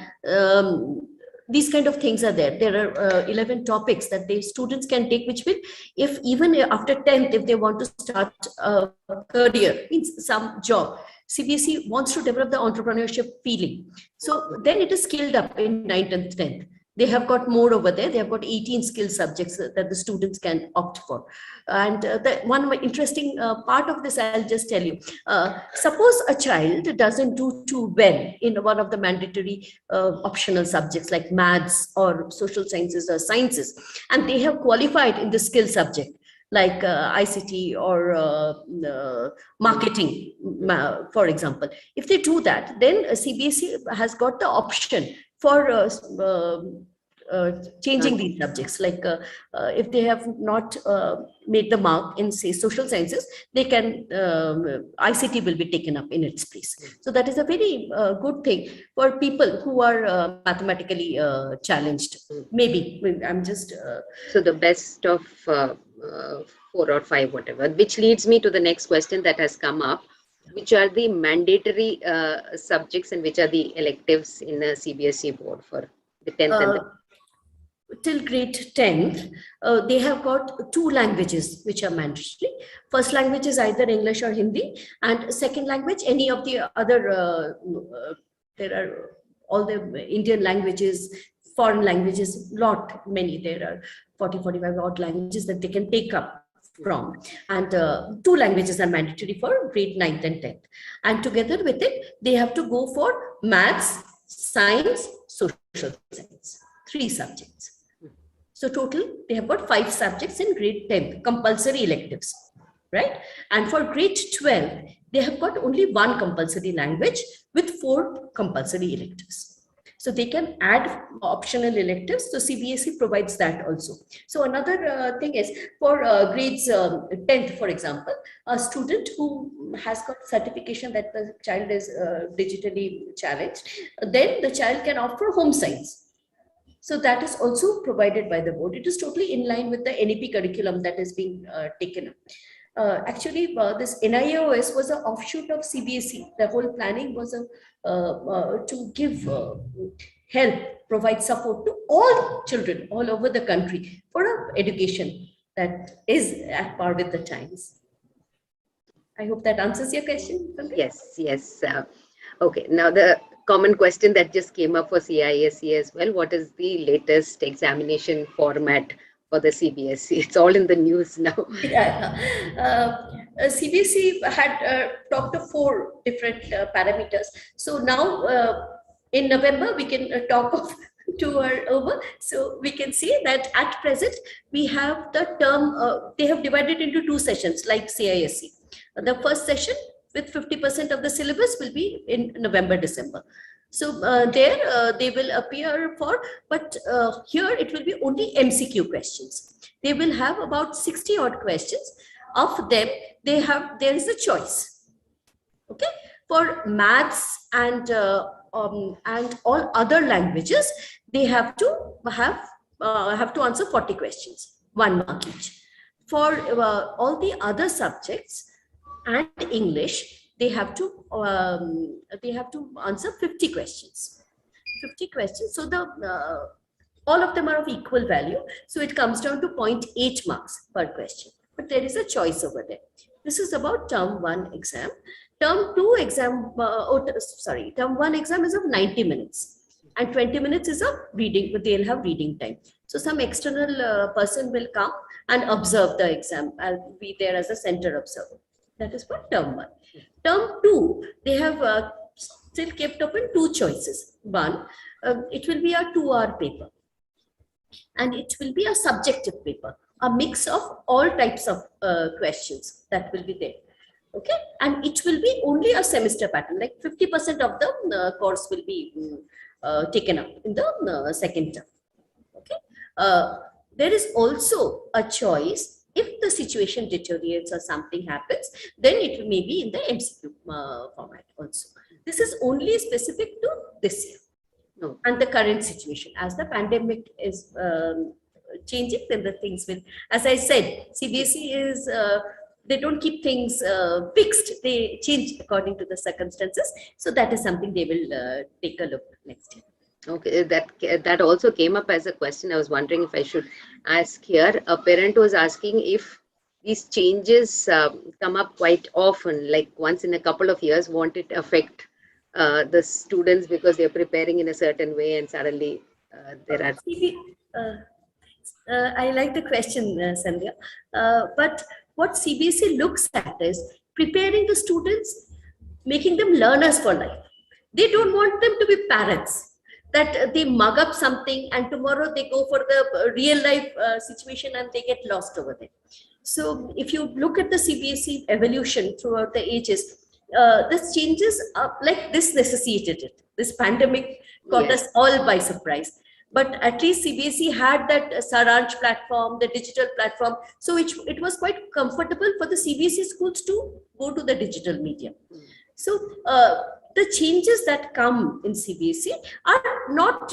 These kind of things are there. There are 11 topics that the students can take, which will, if even after 10th, if they want to start a career, means some job, CBSE wants to develop the entrepreneurship feeling. So then it is scaled up in 9th and 10th. They have got more over there. They have got 18 skill subjects that the students can opt for. And the one interesting part of this, I'll just tell you. Suppose a child doesn't do too well in one of the mandatory optional subjects like maths or social sciences or sciences, and they have qualified in the skill subject like ICT or marketing, for example. If they do that, then CBSE has got the option for changing these subjects. Like if they have not made the mark in, say, social sciences, they can, ICT will be taken up in its place. So that is a very good thing for people who are mathematically challenged. Maybe, I'm just... So the best of 4 or 5, whatever, which leads me to the next question that has come up. Which are the mandatory subjects and which are the electives in a CBSE board for the 10th and the... Till grade 10th, they have got 2 languages which are mandatory. First language is either English or Hindi, and second language, any of the other, there are all the Indian languages, foreign languages, many, there are 40, 45 odd languages that they can take up from, and 2 languages are mandatory for grade 9th and 10th. And together with it, they have to go for maths, science, social science, 3 subjects. So total, they have got 5 subjects in grade 10th, compulsory electives, right? And for grade 12, they have got only 1 compulsory language with 4 compulsory electives. So they can add optional electives. So CBSE provides that also. So another thing is for grades 10th, for example, a student who has got certification that the child is digitally challenged, then the child can opt for home science. So that is also provided by the board. It is totally in line with the NEP curriculum that is being taken up. Actually, this NIOS was an offshoot of CBSE. The whole planning was to give help, provide support to all children all over the country for an education that is at par with the times. I hope that answers your question. Yes, yes. Okay, now the common question that just came up for CISE as well. What is the latest examination format for the CBSE? It's all in the news now. Yeah. CBSE had talked of 4 different parameters. So now in November, we can talk of 2 are over. So we can see that at present, we have the term, they have divided into 2 sessions like CISE. The first session with 50% of the syllabus will be in November, December. So there they will appear for, but here it will be only MCQ questions. They will have about 60 odd questions. Of them, there is a choice. Okay, for maths and all other languages, they have to answer 40 questions, 1 mark each. For all the other subjects and English, they have to answer 50 questions. 50 questions. So the all of them are of equal value. So it comes down to 0.8 marks per question. But there is a choice over there. This is about term 1 exam. Term 2 exam, term 1 exam is of 90 minutes. And 20 minutes is of reading, but they'll have reading time. So some external person will come and observe the exam. I'll be there as a center observer. That is for term 1. Term 2, they have still kept open 2 choices. One, it will be a 2-hour paper. And it will be a subjective paper, a mix of all types of questions that will be there. Okay, and it will be only a semester pattern, like 50% of the course will be taken up in the second term. Okay, there is also a choice. If the situation deteriorates or something happens, then it may be in the MCQ format also. This is only specific to this year. No. And the current situation. As the pandemic is changing, then the things will, as I said, CBSE is, they don't keep things fixed. They change according to the circumstances. So that is something they will take a look next year. Okay, that also came up as a question. I was wondering if I should ask here. A parent was asking if these changes come up quite often, like once in a couple of years, won't it affect the students because they're preparing in a certain way and suddenly there are. I like the question, Sandhya. But what CBSE looks at is preparing the students, making them learners for life. They don't want them to be parrots, that they mug up something and tomorrow they go for the real life situation and they get lost over there. So if you look at the CBSE evolution throughout the ages, this changes like this necessitated it. This pandemic caught us all by surprise. But at least CBSE had that Saransh platform, the digital platform. So it was quite comfortable for the CBSE schools to go to the digital medium. So the changes that come in CBSE are not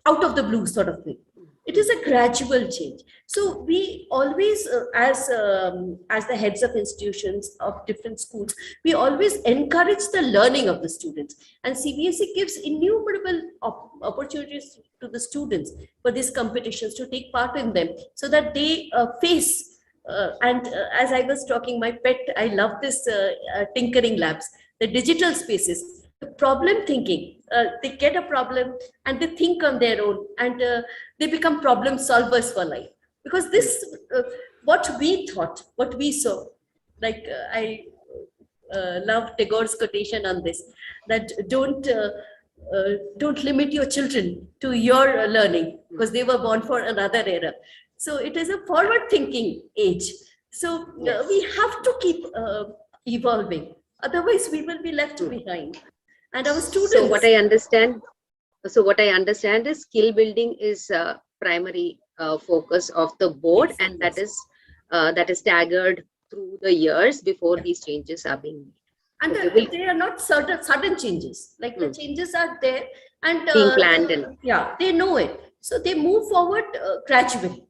out of the blue sort of thing. It is a gradual change. So we always, as the heads of institutions of different schools, we always encourage the learning of the students. And CBSE gives innumerable opportunities to the students for these competitions to take part in them, so that they face. As I was talking, my pet, I love this tinkering labs, the digital spaces. Problem thinking, they get a problem and they think on their own, and they become problem solvers for life. Because this, what we thought, what we saw, like I love Tagore's quotation on this, that don't limit your children to your learning, because they were born for another era. So it is a forward thinking age. So we have to keep evolving, otherwise we will be left behind. And our students. So what I understand is skill building is primary focus of the board, Yes, and yes. that is staggered through the years before these changes are being made. And Okay, they are not sudden changes. Like the changes are there and Being planned and- they know it. So they move forward gradually.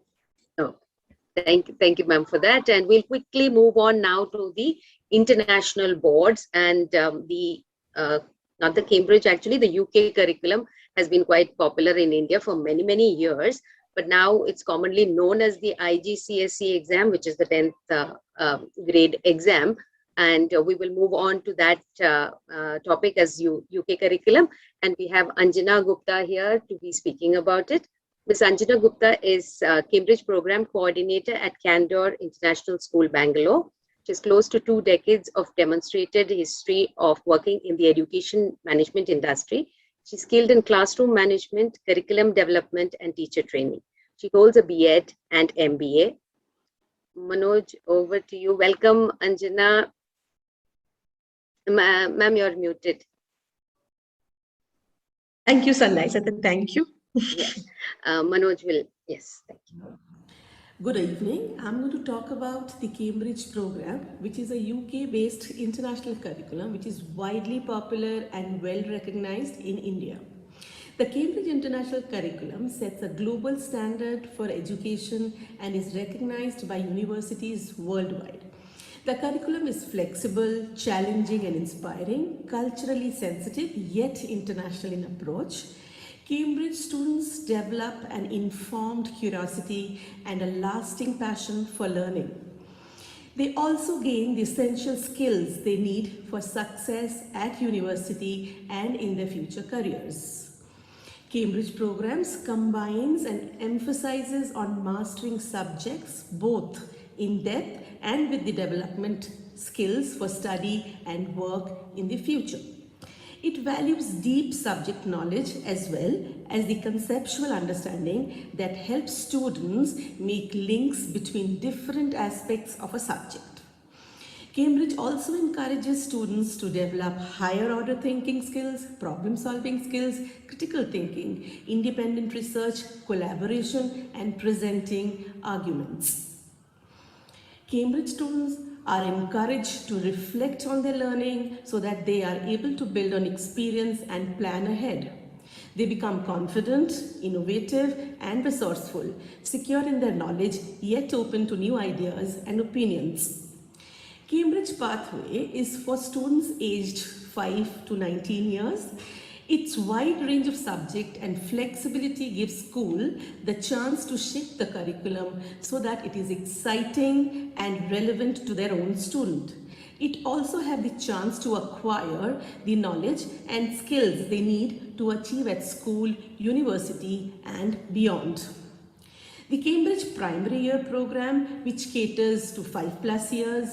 Thank you, ma'am, for that. And we'll quickly move on now to the international boards, and not the Cambridge, actually, the UK curriculum has been quite popular in India for many, many years, but now it's commonly known as the IGCSE exam, which is the 10th grade exam. And we will move on to that topic as UK curriculum. And we have Anjana Gupta here to be speaking about it. Ms. Anjana Gupta is Cambridge Program Coordinator at Candor International School, Bangalore. She has close to 2 decades of demonstrated history of working in the education management industry. She's skilled in classroom management, curriculum development, and teacher training. She holds a B.Ed and MBA. Manoj, over to you. Welcome, Anjana. Ma'am, you're muted. Thank you, Sanai. Thank you. Manoj will, yes, thank you. Good evening. I'm going to talk about the Cambridge program, which is a UK-based international curriculum, which is widely popular and well recognized in India. The Cambridge International Curriculum sets a global standard for education and is recognized by universities worldwide. The curriculum is flexible, challenging and inspiring, culturally sensitive yet international in approach. Cambridge students develop an informed curiosity and a lasting passion for learning. They also gain the essential skills they need for success at university and in their future careers. Cambridge programs combines and emphasizes on mastering subjects both in depth and with the development skills for study and work in the future. It values deep subject knowledge as well as the conceptual understanding that helps students make links between different aspects of a subject. Cambridge also encourages students to develop higher order thinking skills, problem solving skills, critical thinking, independent research, collaboration, and presenting arguments. Cambridge students are encouraged to reflect on their learning so that they are able to build on experience and plan ahead. They become confident, innovative, and resourceful, secure in their knowledge, yet open to new ideas and opinions. Cambridge Pathway is for students aged 5 to 19 years. Its wide range of subject and flexibility gives school the chance to shift the curriculum so that it is exciting and relevant to their own student. It also have the chance to acquire the knowledge and skills they need to achieve at school, university, and beyond. The Cambridge Primary Year program, which caters to 5+ years,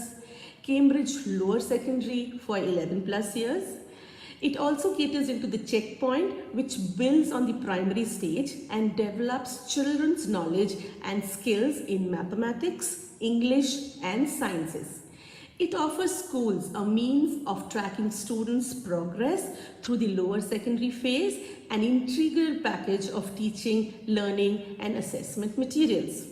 Cambridge Lower Secondary for 11+ years. It also caters into the checkpoint, which builds on the primary stage and develops children's knowledge and skills in mathematics, English, and sciences. It offers schools a means of tracking students' progress through the lower secondary phase, an integral package of teaching, learning, and assessment materials.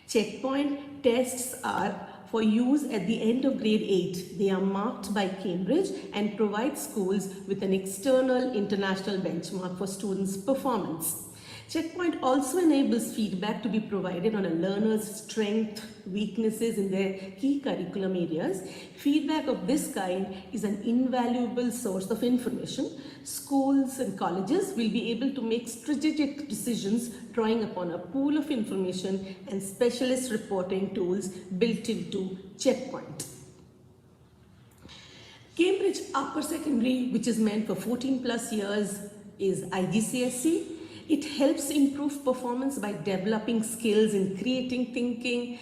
Checkpoint tests are for use at the end of grade 8. They are marked by Cambridge and provide schools with an external international benchmark for students' performance. Checkpoint also enables feedback to be provided on a learner's strength, weaknesses in their key curriculum areas. Feedback of this kind is an invaluable source of information. Schools and colleges will be able to make strategic decisions drawing upon a pool of information and specialist reporting tools built into Checkpoint. Cambridge Upper Secondary, which is meant for 14+ years, is IGCSE. It helps improve performance by developing skills in creating thinking,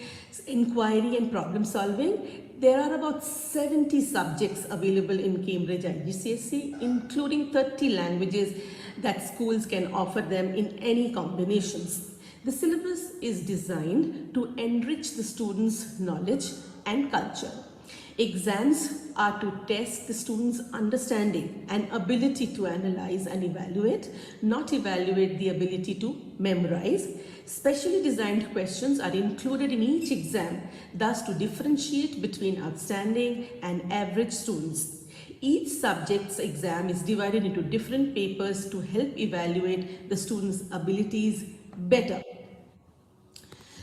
inquiry, and problem solving. There are about 70 subjects available in Cambridge IGCSE, including 30 languages that schools can offer them in any combinations. The syllabus is designed to enrich the students' knowledge and culture. Exams are to test the students' understanding and ability to analyze and evaluate, not evaluate the ability to memorize. Specially designed questions are included in each exam, thus to differentiate between outstanding and average students. Each subject's exam is divided into different papers to help evaluate the students' abilities better.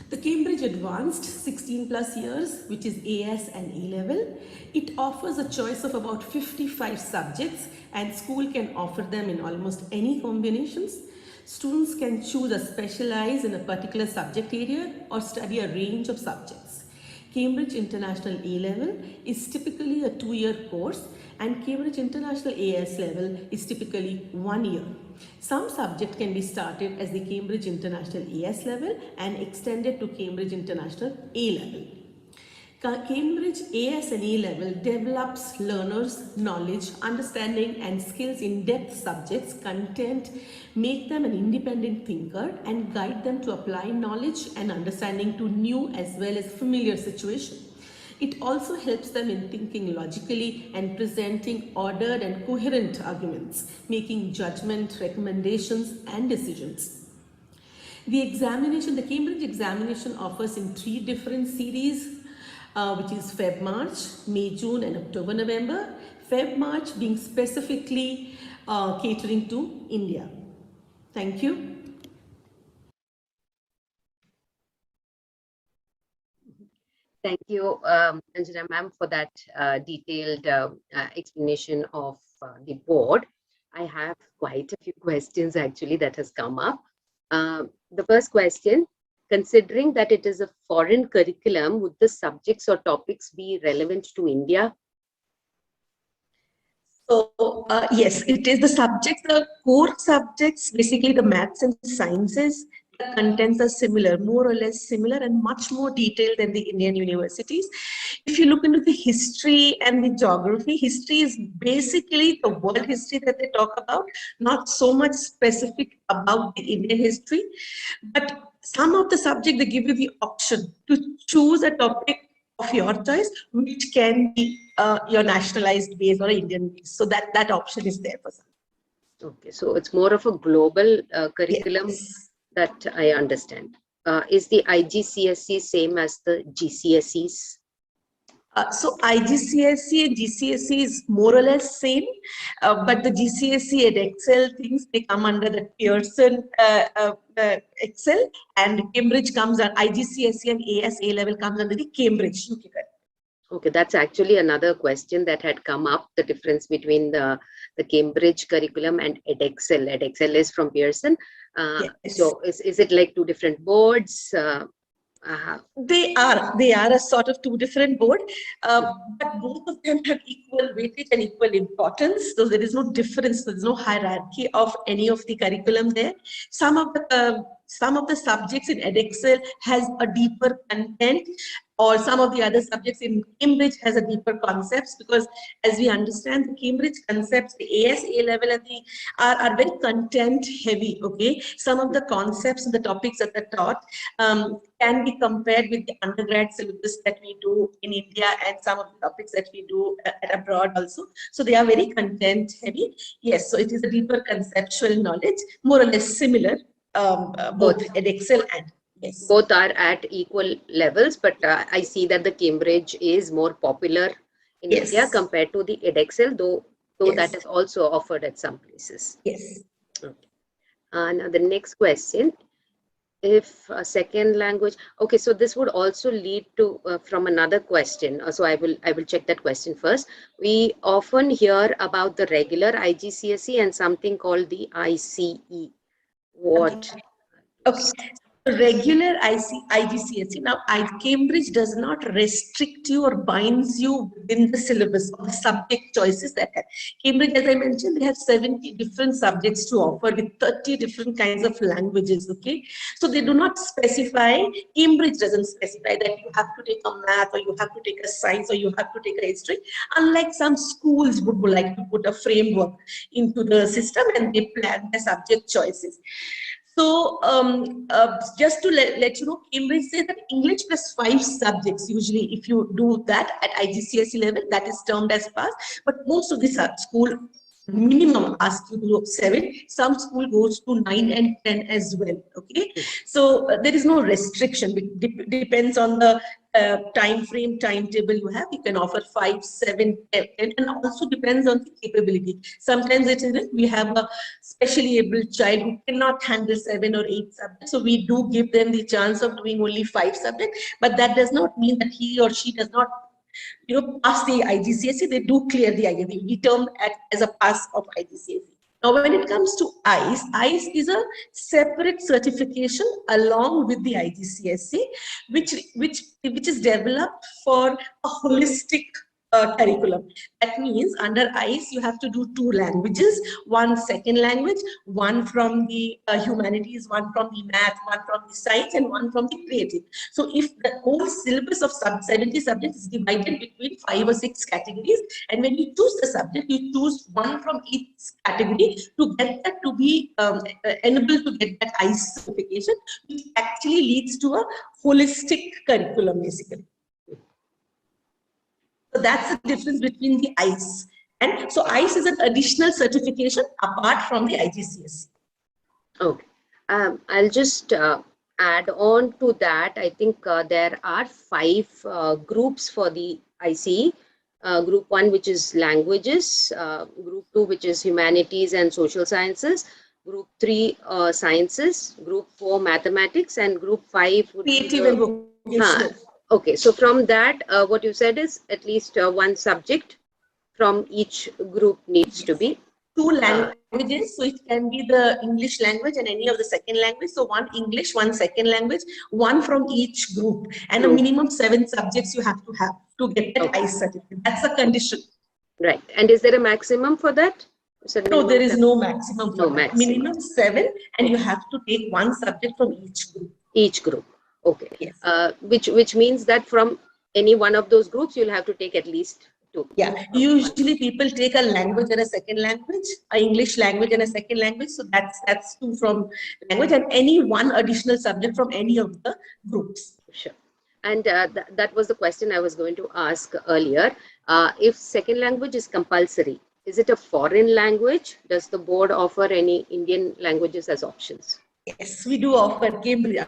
The Cambridge Advanced 16+ years, which is AS and A-level, it offers a choice of about 55 subjects and school can offer them in almost any combinations. Students can choose to specialize in a particular subject area or study a range of subjects. Cambridge International A-level is typically a 2-year course and Cambridge International AS level is typically 1 year. Some subject can be started as the Cambridge International AS level and extended to Cambridge International A level. Cambridge AS and A level develops learners' knowledge, understanding and skills in depth subjects, content, make them an independent thinker and guide them to apply knowledge and understanding to new as well as familiar situations. It also helps them in thinking logically and presenting ordered and coherent arguments, making judgment, recommendations, and decisions. The Cambridge examination offers in 3 different series, which is Feb-March, May-June, and October-November. Feb-March being specifically catering to India. Thank you. Thank you, Anjana ma'am, for that detailed explanation of the board. I have quite a few questions actually that has come up. The first question, considering that it is a foreign curriculum, would the subjects or topics be relevant to India? So, yes, it is the subjects, the core subjects, basically the maths and sciences. The contents are similar, more or less similar, and much more detailed than the Indian universities. If you look into the history and the geography, history is basically the world history that they talk about, not so much specific about the Indian history. But some of the subject, they give you the option to choose a topic of your choice, which can be your nationalized base or Indian base. So that option is there for some. Okay, so it's more of a global curriculum. Yes. That I understand. Is the IGCSE same as the GCSEs? So IGCSE and GCSE is more or less same, but the GCSE and Excel things, they come under the Pearson Excel, and Cambridge comes on IGCSE and AS A-level comes under the Cambridge. Okay, that's actually another question that had come up, the difference between the Cambridge curriculum and Edexcel. Edexcel is from Pearson. Yes. So is it like 2 different boards? They are a sort of two different board, but both of them have equal weightage and equal importance. So there is no difference. There's no hierarchy of any of the curriculum there. Some of the subjects in Edexcel has a deeper content, or some of the other subjects in Cambridge has a deeper concepts, because as we understand, the Cambridge concepts, the AS, A-level and the are very content heavy. Okay, some of the concepts and the topics that are taught can be compared with the undergrad syllabus that we do in India and some of the topics that we do at abroad also. So they are very content heavy. Yes, so it is a deeper conceptual knowledge, more or less similar, both Edexcel and yes. Both are at equal levels, but I see that the Cambridge is more popular in Yes. India compared to the Edexcel, though Yes. that is also offered at some places. Yes. Now the next question, if a second language, okay, so this would also lead to from another question. So I will check that question first. We often hear about the regular IGCSE and something called the ICE. What? Okay. Regular IGCSE. Now, Cambridge does not restrict you or binds you within the syllabus or the subject choices that have. Cambridge, as I mentioned, they have 70 different subjects to offer with 30 different kinds of languages. Okay, so they do not specify. Cambridge doesn't specify that you have to take a math or you have to take a science or you have to take a history. Unlike some schools would like to put a framework into the system and they plan the subject choices. So just to let you know, Cambridge says that English plus 5 subjects, usually if you do that at IGCSE level, that is termed as pass, but most of the school minimum ask you to do 7. Some school goes to 9 and 10 as well. Okay, so there is no restriction. It depends on the time frame, timetable you have. You can offer 5, 7, 10, and also depends on the capability. Sometimes it is we have a specially able child who cannot handle 7 or 8 subjects, so we do give them the chance of doing only 5 subjects, but that does not mean that he or she does not pass the IGCSE. They do clear the IGCSE. We term as a pass of IGCSE. Now, when it comes to ICE is a separate certification along with the IGCSE, which is developed for a holistic curriculum. That means under ICE, you have to do 2 languages, 1 second language, 1 from the humanities, 1 from the math, 1 from the science, and 1 from the creative. So if the whole syllabus of 70 subjects is divided between 5 or 6 categories, and when you choose the subject, you choose 1 from each category to get that to be enabled to get that ICE certification, which actually leads to a holistic curriculum, basically. So that's the difference between the ICE. And so ICE is an additional certification apart from the IGCSE. Okay. I'll just add on to that. I think there are 5 groups for the ICE. Group 1, which is languages. Group 2, which is humanities and social sciences. Group 3, sciences. Group 4, mathematics. And group 5 would creative and vocational. Okay, so from that, what you said is at least 1 subject from each group needs to be 2 languages. So it can be the English language and any of the second language. So 1 English, 1 second language, 1 from each group, and a minimum 7 subjects you have to get that ICE certificate. That's a condition. Right. And is there a maximum for that? No, there is no maximum. No maximum. Minimum 7, and you have to take 1 subject from each group. Each group. Okay. Yes. Which means that from any one of those groups, you'll have to take at least 2. Yeah. Usually people take a language and a second language, an English language and a second language. So that's 2 from language, and any 1 additional subject from any of the groups. Sure. And that was the question I was going to ask earlier. If second language is compulsory, is it a foreign language? Does the board offer any Indian languages as options? Yes, we do offer Cambridge.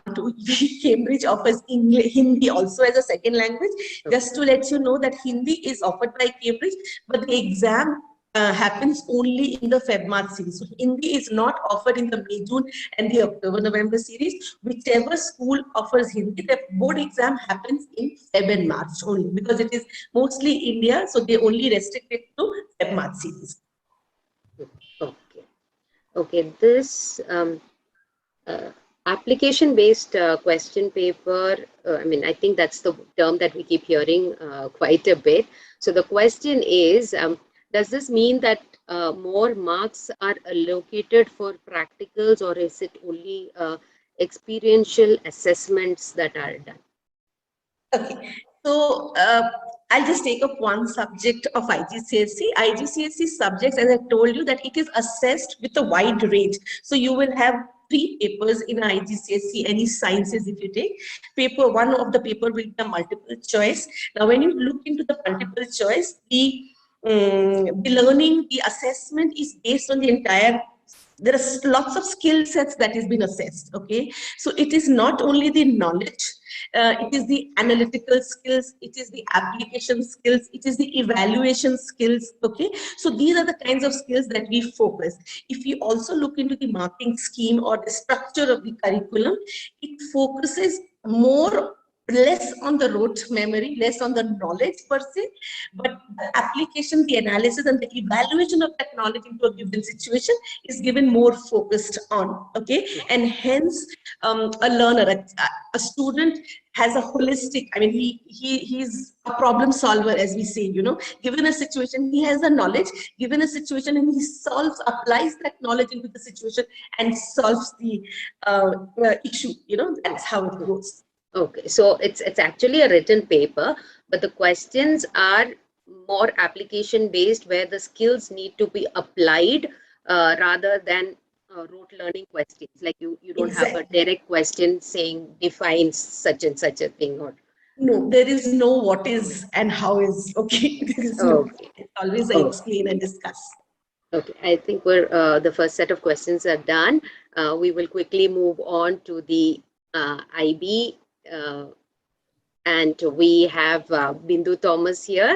Cambridge offers Hindi also as a second language. Okay. Just to let you know that Hindi is offered by Cambridge, but the exam happens only in the Feb-March series. So Hindi is not offered in the May-June and the October-November series. Whichever school offers Hindi, the board exam happens in Feb and March only, because it is mostly India, so they only restrict it to Feb-March series. Okay. Okay. This Application-based question paper, I think that's the term that we keep hearing quite a bit. So the question is, does this mean that more marks are allocated for practicals, or is it only experiential assessments that are done? Okay, so I'll just take up one subject of IGCSE. IGCSE subjects, as I told you, that it is assessed with a wide range. So you will have 3 papers in IGCSE, any sciences if you take. Paper 1 of the paper will be a multiple choice. Now, when you look into the multiple choice, the learning, the assessment is based on the entire, there are lots of skill sets that is being assessed, okay? So it is not only the knowledge, it is the analytical skills, it is the application skills, it is the evaluation skills, okay? So these are the kinds of skills that we focus. If we also look into the marking scheme or the structure of the curriculum, it focuses less on the rote memory, less on the knowledge per se, but the application, the analysis, and the evaluation of that knowledge into a given situation is given more focused on, okay? And hence, a learner, a student has a holistic, he's a problem solver, as we say, given a situation, he has a knowledge, given a situation, and he applies that knowledge into the situation and solves the issue, that's how it goes. Okay, so it's actually a written paper, but the questions are more application based, where the skills need to be applied rather than rote learning questions. Like you don't have a direct question saying define such and such a thing, or no, there is no what is and how is, okay? There is no, it's always explain and discuss. Okay, I think we're the first set of questions are done. We will quickly move on to the IB. And we have Bindu Thomas here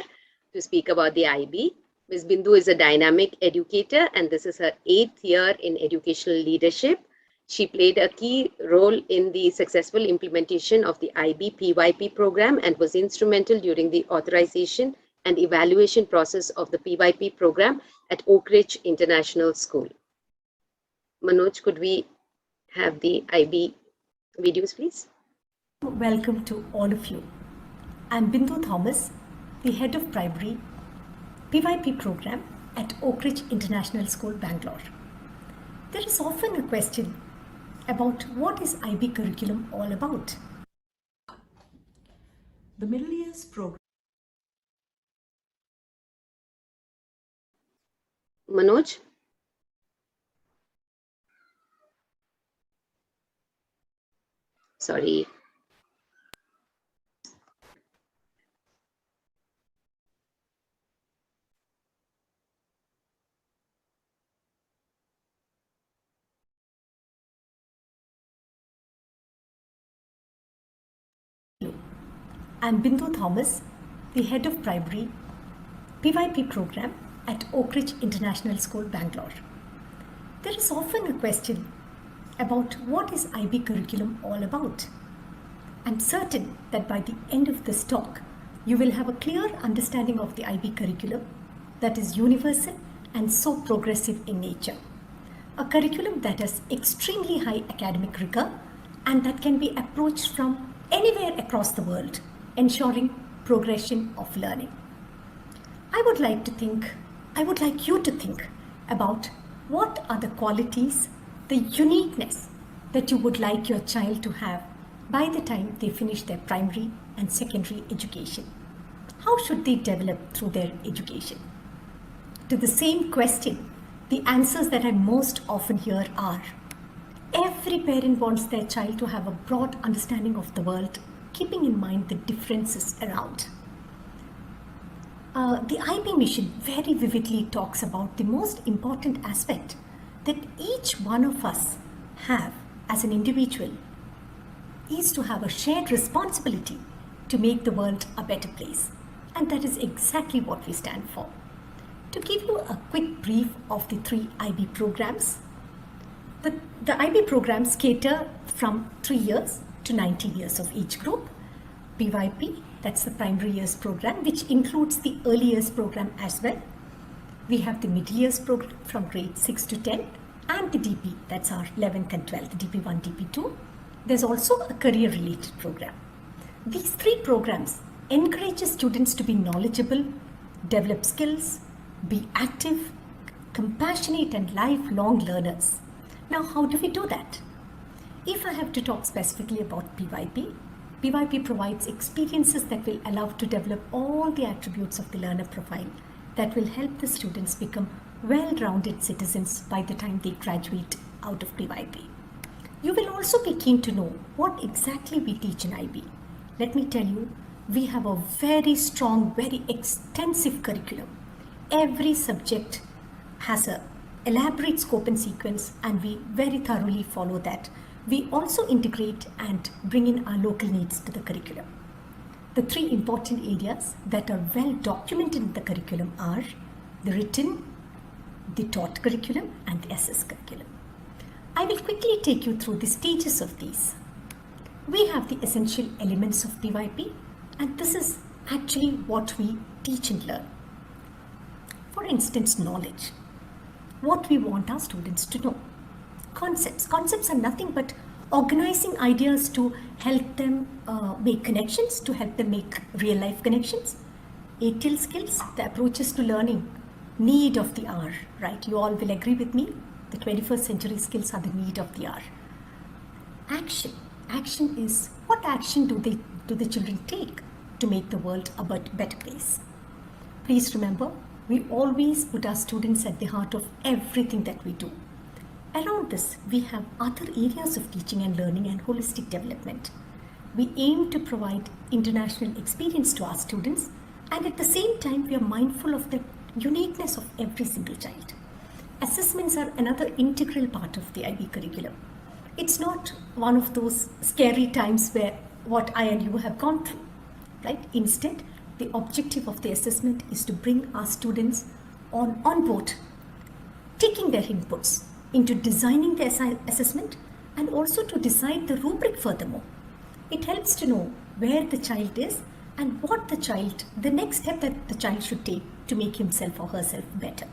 to speak about the IB. Ms. Bindu is a dynamic educator, and this is her 8th year in educational leadership. She played a key role in the successful implementation of the IB PYP program and was instrumental during the authorization and evaluation process of the PYP program at Oak Ridge International School. Manoj, could we have the IB videos, please? Welcome to all of you. I'm Bindu Thomas, the head of primary PYP program at Oak Ridge International School, Bangalore. There is often a question about what is IB curriculum all about. The middle years program. Manoj? Sorry. I'm Bindu Thomas, the head of primary PYP program at Oak Ridge International School, Bangalore. There is often a question about what is IB curriculum all about. I'm certain that by the end of this talk, you will have a clear understanding of the IB curriculum that is universal and so progressive in nature. A curriculum that has extremely high academic rigor and that can be approached from anywhere across the world, ensuring progression of learning. I would like you to think about what are the qualities, the uniqueness that you would like your child to have by the time they finish their primary and secondary education. How should they develop through their education? To the same question, the answers that I most often hear are: every parent wants their child to have a broad understanding of the world, keeping in mind the differences around. The IB mission very vividly talks about the most important aspect that each one of us have as an individual is to have a shared responsibility to make the world a better place. And that is exactly what we stand for. To give you a quick brief of the 3 IB programs, the IB programs cater from 3 years to 19 years of each group. PYP, that's the primary years program, which includes the early years program as well. We have the middle years program from grade 6 to 10, and the DP, that's our 11th and 12th, DP1, DP2. There's also a career-related program. These three programs encourage students to be knowledgeable, develop skills, be active, compassionate and lifelong learners. Now, how do we do that? If I have to talk specifically about PYP, PYP provides experiences that will allow to develop all the attributes of the learner profile that will help the students become well-rounded citizens by the time they graduate out of PYP. You will also be keen to know what exactly we teach in IB. Let me tell you, we have a very strong, very extensive curriculum. Every subject has an elaborate scope and sequence, and we very thoroughly follow that. We also integrate and bring in our local needs to the curriculum. The three important areas that are well documented in the curriculum are the written, the taught curriculum, and the assessed curriculum. I will quickly take you through the stages of these. We have the essential elements of PYP, and this is actually what we teach and learn. For instance, knowledge. What we want our students to know. Concepts. Concepts are nothing but organizing ideas to help them make connections, to help them make real life connections. ATIL skills, the approaches to learning, need of the hour, right? You all will agree with me. The 21st century skills are the need of the hour. Action. Action is what action do the children take to make the world a better place? Please remember, we always put our students at the heart of everything that we do. Around this, we have other areas of teaching and learning and holistic development. We aim to provide international experience to our students, and at the same time, we are mindful of the uniqueness of every single child. Assessments are another integral part of the IB curriculum. It's not one of those scary times where what I and you have gone through, right? Instead, the objective of the assessment is to bring our students on board, taking their inputs into designing the assessment and also to decide the rubric furthermore. It helps to know where the child is and what the next step that the child should take to make himself or herself better.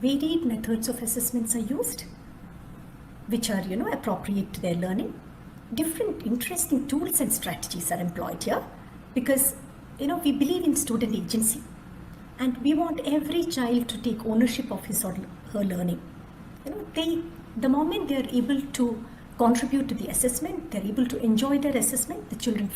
Varied methods of assessments are used, which are, appropriate to their learning. Different interesting tools and strategies are employed here because, we believe in student agency and we want every child to take ownership of his or her learning. The moment they are able to contribute to the assessment, they're able to enjoy their assessment, the children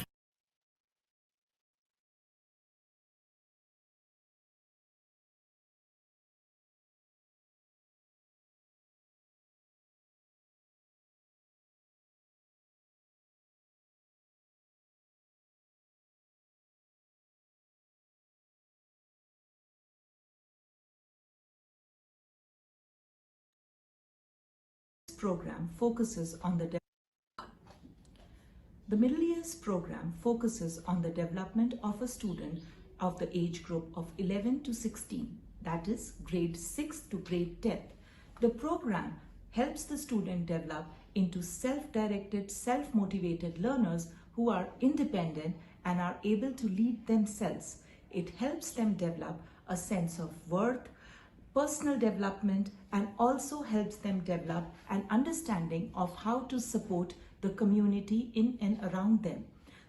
program focuses on the middle years program focuses on the development of a student of the age group of 11 to 16, that is grade 6 to grade 10. The program helps the student develop into self-directed, self-motivated learners who are independent and are able to lead themselves. It helps them develop a sense of worth, personal development, and also helps them develop an understanding of how to support the community in and around them.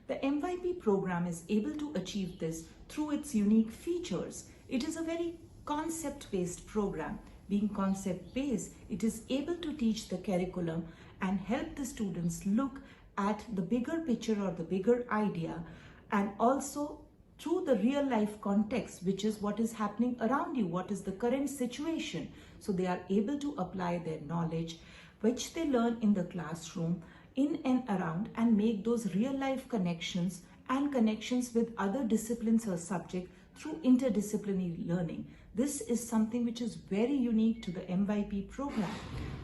The MYP program is able to achieve this through its unique features. It is a very concept-based program. Being concept-based, it is able to teach the curriculum and help the students look at the bigger picture or the bigger idea, and also through the real life context, which is what is happening around you, what is the current situation. So they are able to apply their knowledge, which they learn in the classroom, in and around, and make those real life connections and connections with other disciplines or subjects through interdisciplinary learning. This is something which is very unique to the MYP program.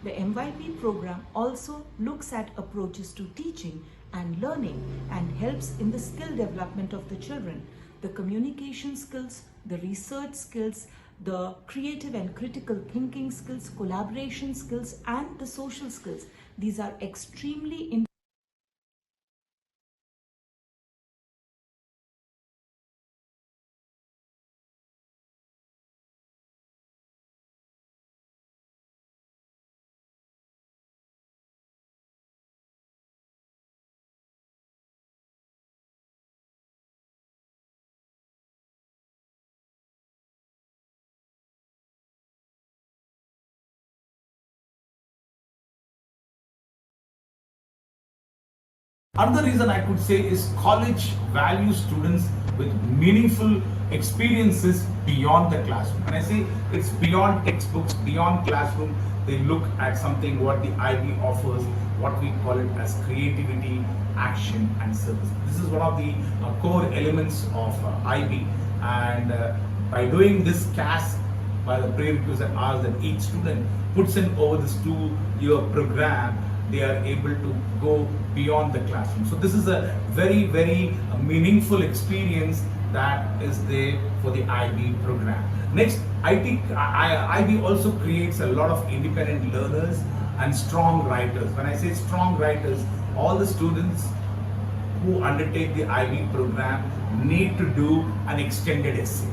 The MYP program also looks at approaches to teaching and learning and helps in the skill development of the children. The communication skills, the research skills, the creative and critical thinking skills, collaboration skills, and the social skills. These are extremely Another reason I could say is college values students with meaningful experiences beyond the classroom. When I say it's beyond textbooks, beyond classroom, they look at something what the IB offers, what we call it as creativity, action and service. This is one of the core elements of IB, and by doing this CAS, by the prerequisite hours that each student puts in over this 2-year program, they are able to go beyond the classroom. So this is a very, very meaningful experience that is there for the IB program. Next, IB also creates a lot of independent learners and strong writers. When I say strong writers, all the students who undertake the IB program need to do an extended essay.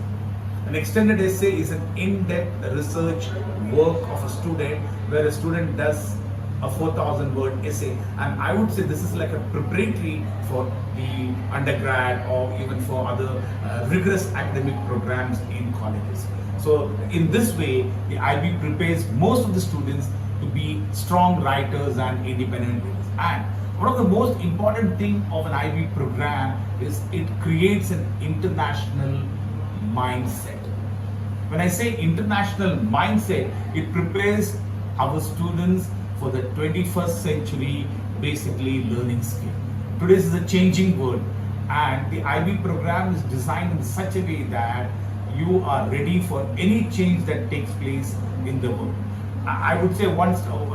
An extended essay is an in-depth research work of a student where a student does a 4,000-word essay, and I would say this is like a preparatory for the undergrad or even for other rigorous academic programs in colleges. So in this way, the IB prepares most of the students to be strong writers and independent thinkers. And one of the most important thing of an IB program is it creates an international mindset. When I say international mindset, it prepares our students for the 21st century, basically learning skill. Today is a changing world, and the IB program is designed in such a way that you are ready for any change that takes place in the world. I would say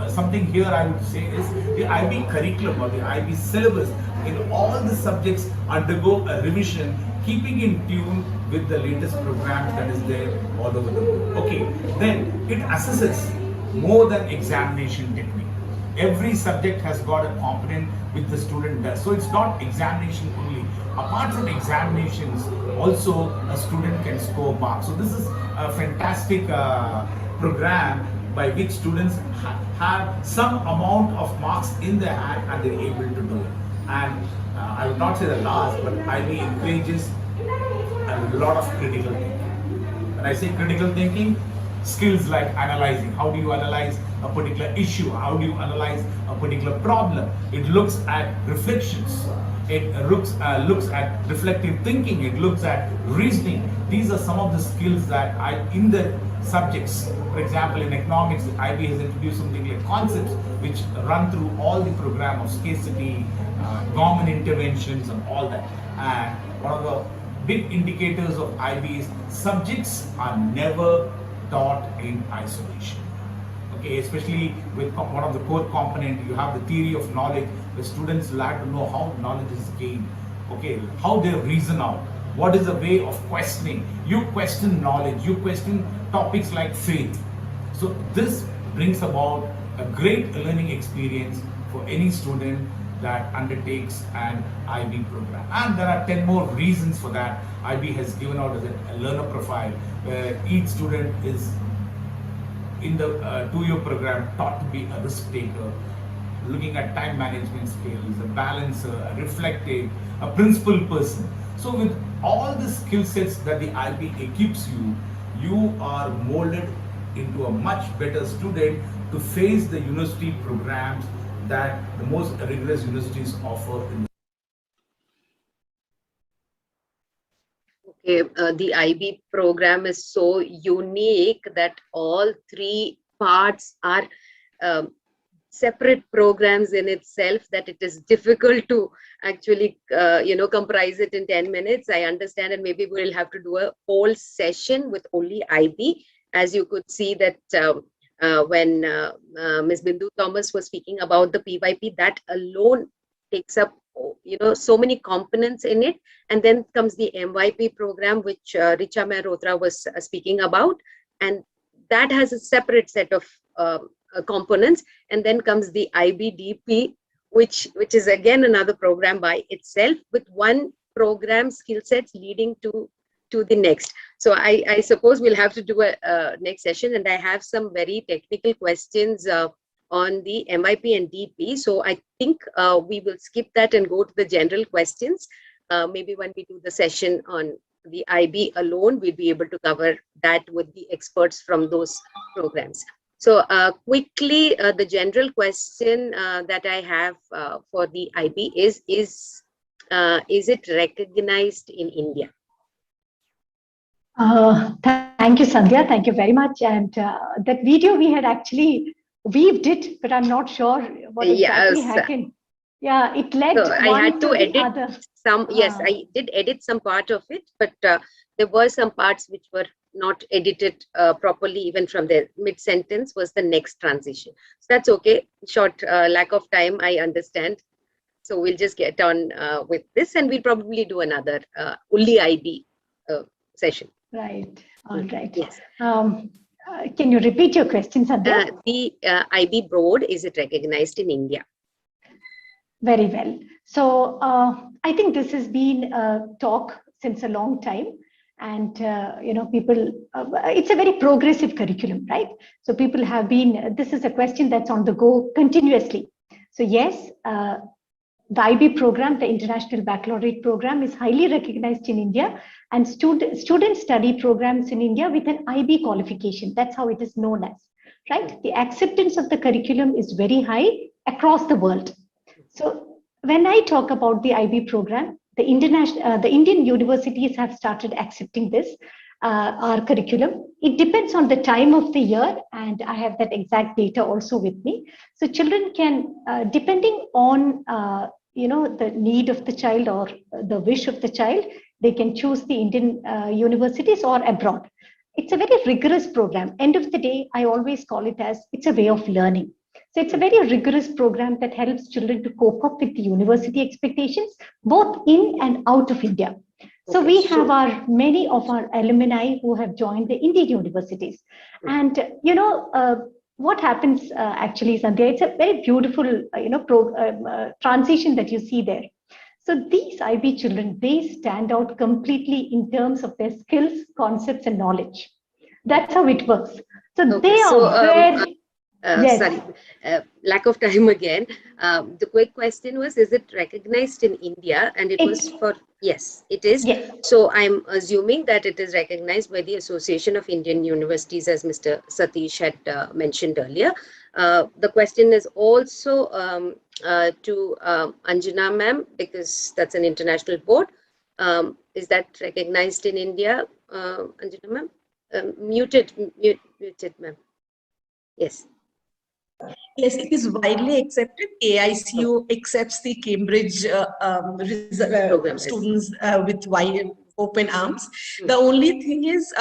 something here I would say is the IB curriculum or the IB syllabus in all the subjects undergo a revision, keeping in tune with the latest programs that is there all over the world. Okay, then it assesses more than examination technique. Every subject has got a component which the student does. So it's not examination only. Apart from examinations, also a student can score marks. So this is a fantastic program by which students have some amount of marks in their hand and they're able to do it. And I would not say the last, but IB encourages a lot of critical thinking. When I say critical thinking, skills like analyzing. How do you analyze a particular issue? How do you analyze a particular problem? It looks at reflections. It looks at reflective thinking. It looks at reasoning. These are some of the skills that in the subjects. For example, in economics, IB has introduced something like concepts which run through all the program of scarcity, government interventions and all that. And one of the big indicators of IB is subjects are never taught in isolation. Okay, especially with one of the core component, you have the theory of knowledge. The students like to know how knowledge is gained. Okay, how they reason out. What is the way of questioning? You question knowledge. You question topics like faith. So this brings about a great learning experience for any student that undertakes an IB program. And there are 10 more reasons for that. IB has given out as a learner profile where each student is in the 2-year program taught to be a risk taker, looking at time management skills, a balancer, a reflective, a principled person. So with all the skill sets that the IB equips you, you are molded into a much better student to face the university programs that the most rigorous universities offer. Okay, the IB program is so unique that all 3 parts are separate programs in itself, that it is difficult to actually comprise it in 10 minutes. I understand, and maybe we'll have to do a whole session with only IB. As you could see that when Ms. Bindu Thomas was speaking about the PYP, that alone takes up so many components in it. And then comes the MYP program, which Richa Mehrotra was speaking about, and that has a separate set of components. And then comes the IBDP, which is again another program by itself, with one program skill sets leading to the next. So I suppose we'll have to do a next session, and I have some very technical questions on the MYP and DP. So I think we will skip that and go to the general questions. Maybe when we do the session on the IB alone, we'll be able to cover that with the experts from those programs. So quickly, the general question that I have for the IB is it recognized in India? Thank you, Sandhya. Thank you very much. And that video we had actually weaved it, but I'm not sure what exactly Yes. happened. Yeah, it led So I one had to the edit other. some. Yes, I did edit some part of it, but there were some parts which were not edited properly. Even from the mid-sentence was the next transition. So that's okay. Short lack of time, I understand. So we'll just get on with this, and we'll probably do another only IB session. Right. All right. Yes. Can you repeat your question, Sandhya? The IB board, is it recognized in India? Very well. So I think this has been a talk since a long time. And, people, it's a very progressive curriculum, right? So people have been, this is a question that's on the go continuously. So yes, the IB program, the International Baccalaureate program, is highly recognized in India, and students study programs in India with an IB qualification. That's how it is known as, right? The acceptance of the curriculum is very high across the world. So when I talk about the IB program, the Indian universities have started accepting this, our curriculum. It depends on the time of the year, and I have that exact data also with me. So children can, depending on the need of the child or the wish of the child, they can choose the Indian universities or abroad. It's a very rigorous program. End of the day, I always call it as it's a way of learning. So it's a very rigorous program that helps children to cope up with the university expectations, both in and out of India. So we have many of our alumni who have joined the Indian universities. And, what happens actually, Sandhya, it's a very beautiful, transition that you see there. So these IB children, they stand out completely in terms of their skills, concepts, and knowledge. That's how it works. So they are very... Yes. Sorry, lack of time again. The quick question was, is it recognized in India? And it was for, yes, it is. Yes. So I'm assuming that it is recognized by the Association of Indian Universities, as Mr. Satish had mentioned earlier. The question is also to Anjana ma'am, because that's an international board. Is that recognized in India, Anjana ma'am? Muted, ma'am. Yes. Yes, it is widely accepted. AICU accepts the Cambridge students with wide open arms. The only thing is,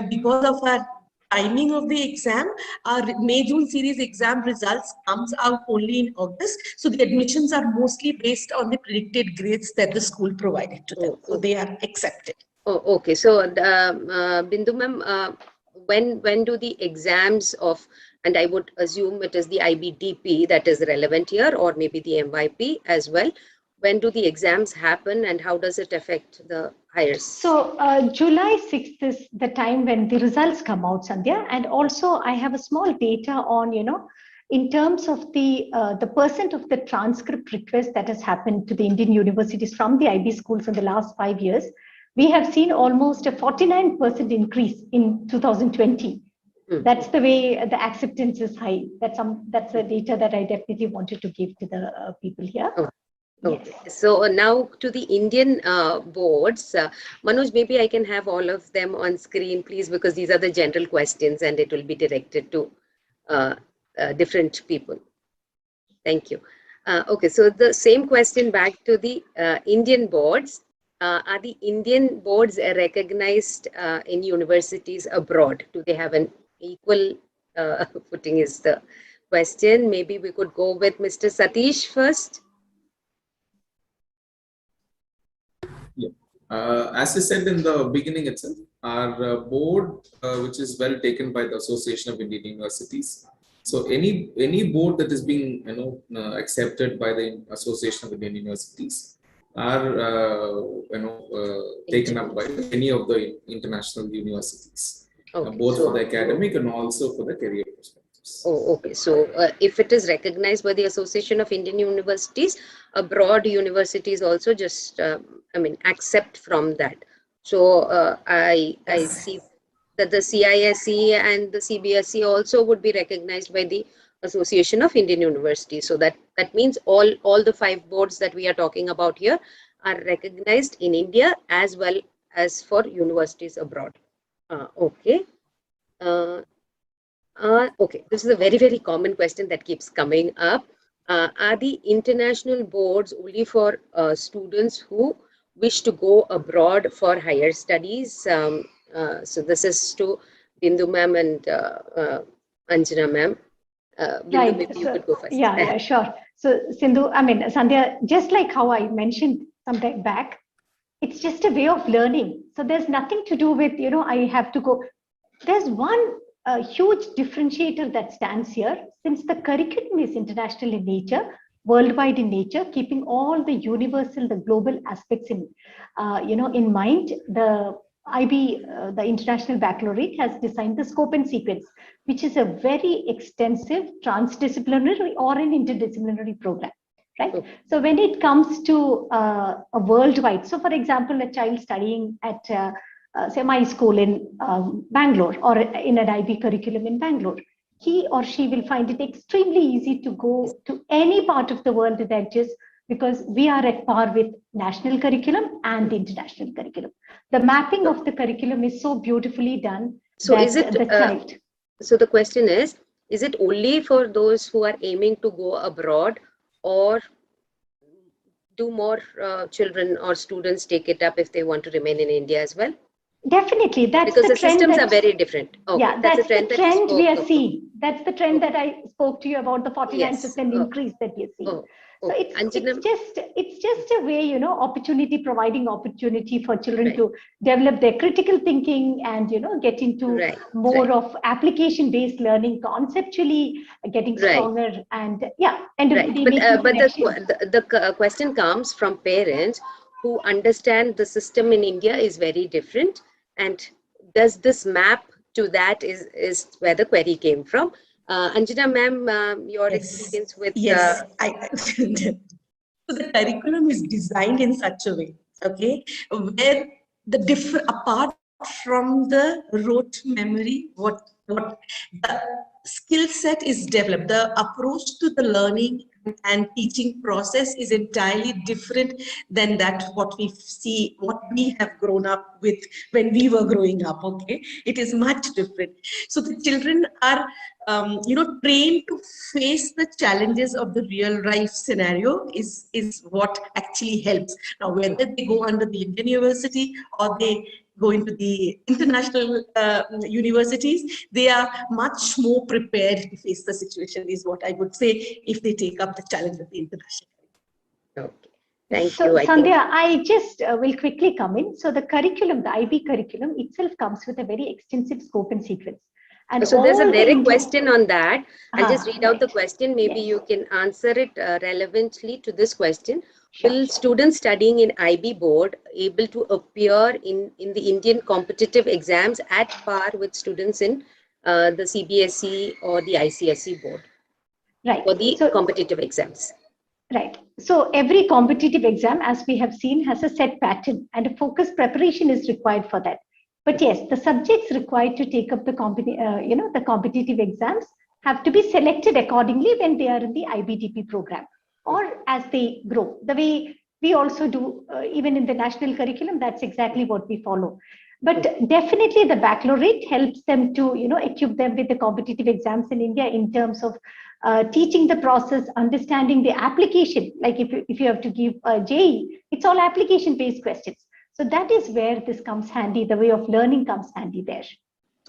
because of our timing of the exam, our May-June series exam results comes out only in August. So the admissions are mostly based on the predicted grades that the school provided to them. So they are accepted. Oh, okay. So, Bindu ma'am, when do the exams of, and I would assume it is the IBDP that is relevant here, or maybe the MYP as well. When do the exams happen, and how does it affect the hires? So July 6th is the time when the results come out, Sandhya. And also I have a small data on, in terms of the percent of the transcript request that has happened to the Indian universities from the IB schools in the last 5 years. We have seen almost a 49% increase in 2020. That's the way the acceptance is high. That's the data that I definitely wanted to give to the people here. Okay. Yes. So now to the Indian boards, Manoj, maybe I can have all of them on screen, please, because these are the general questions and it will be directed to different people. Thank you. Okay, so the same question back to the Indian boards. Are the Indian boards recognized in universities abroad? Do they have an equal footing is the question. Maybe we could go with Mr. Satish first. Yeah. As I said in the beginning itself, our board, which is well taken by the Association of Indian Universities. So any board that is being accepted by the Association of Indian Universities are taken up by any of the international universities. Okay, both for the academic and also for the career perspectives. Oh, okay. So if it is recognized by the Association of Indian Universities, abroad universities also just, accept from that. So I see that the CISE and the CBSE also would be recognized by the Association of Indian Universities. So that means all the 5 boards that we are talking about here are recognized in India as well as for universities abroad. Okay. Okay, this is a very, very common question that keeps coming up. Are the international boards only for students who wish to go abroad for higher studies? So this is to Bindu ma'am and Anjana ma'am. Bindu, maybe you could go first. Yeah, sure. So Sandhya, just like how I mentioned some time back, it's just a way of learning. So there's nothing to do with, I have to go. There's one huge differentiator that stands here, since the curriculum is international in nature, worldwide in nature, keeping all the universal, the global aspects in mind. The IB, the International Baccalaureate, has designed the scope and sequence, which is a very extensive transdisciplinary or an interdisciplinary program, right? So when it comes to a worldwide, so for example, a child studying at say my school in Bangalore or in an IB curriculum in Bangalore, he or she will find it extremely easy to go to any part of the world with edges, because we are at par with national curriculum and international curriculum. The mapping of the curriculum is so beautifully done. So is it, so the question is it only for those who are aiming to go abroad, or do more children or students take it up if they want to remain in India as well? Definitely, that's because the trend systems are very different. Okay, yeah, that's the trend we are seeing. That's the trend that I spoke to you about, the 49% increase that we are seeing. So it's just a way, providing opportunity for children to develop their critical thinking and get into more of application-based learning, conceptually getting stronger, and but the question comes from parents who understand the system in India is very different, and does this map to that is where the query came from. Anjana ma'am, your experience with so the curriculum is designed in such a way, okay, where the apart from the rote memory, what the skill set is developed, the approach to the learning and teaching process is entirely different than what we have grown up with when we were growing up. Okay, it is much different. So the children are trained to face the challenges of the real life scenario is what actually helps. Now, whether they go under the Indian university or they go into the international universities, they are much more prepared to face the situation, is what I would say, if they take up the challenge of the international. Okay, thank you. So, Sandhya, I just will quickly come in. So the curriculum, the IB curriculum itself comes with a very extensive scope and sequence. And so there's a direct question on that. I'll just read out the question. Maybe you can answer it relevantly to this question. Will students studying in IB board able to appear in the Indian competitive exams at par with students in the CBSE or the ICSE board? Right. For the competitive exams. Right. So every competitive exam, as we have seen, has a set pattern, and a focused preparation is required for that. But yes, the subjects required to take up the competitive exams have to be selected accordingly when they are in the IBDP program, or as they grow. The way we also do, even in the national curriculum, that's exactly what we follow. But definitely the baccalaureate helps them to, equip them with the competitive exams in India in terms of teaching the process, understanding the application. Like if you have to give a JEE, it's all application-based questions. So that is where this comes handy, the way of learning comes handy there.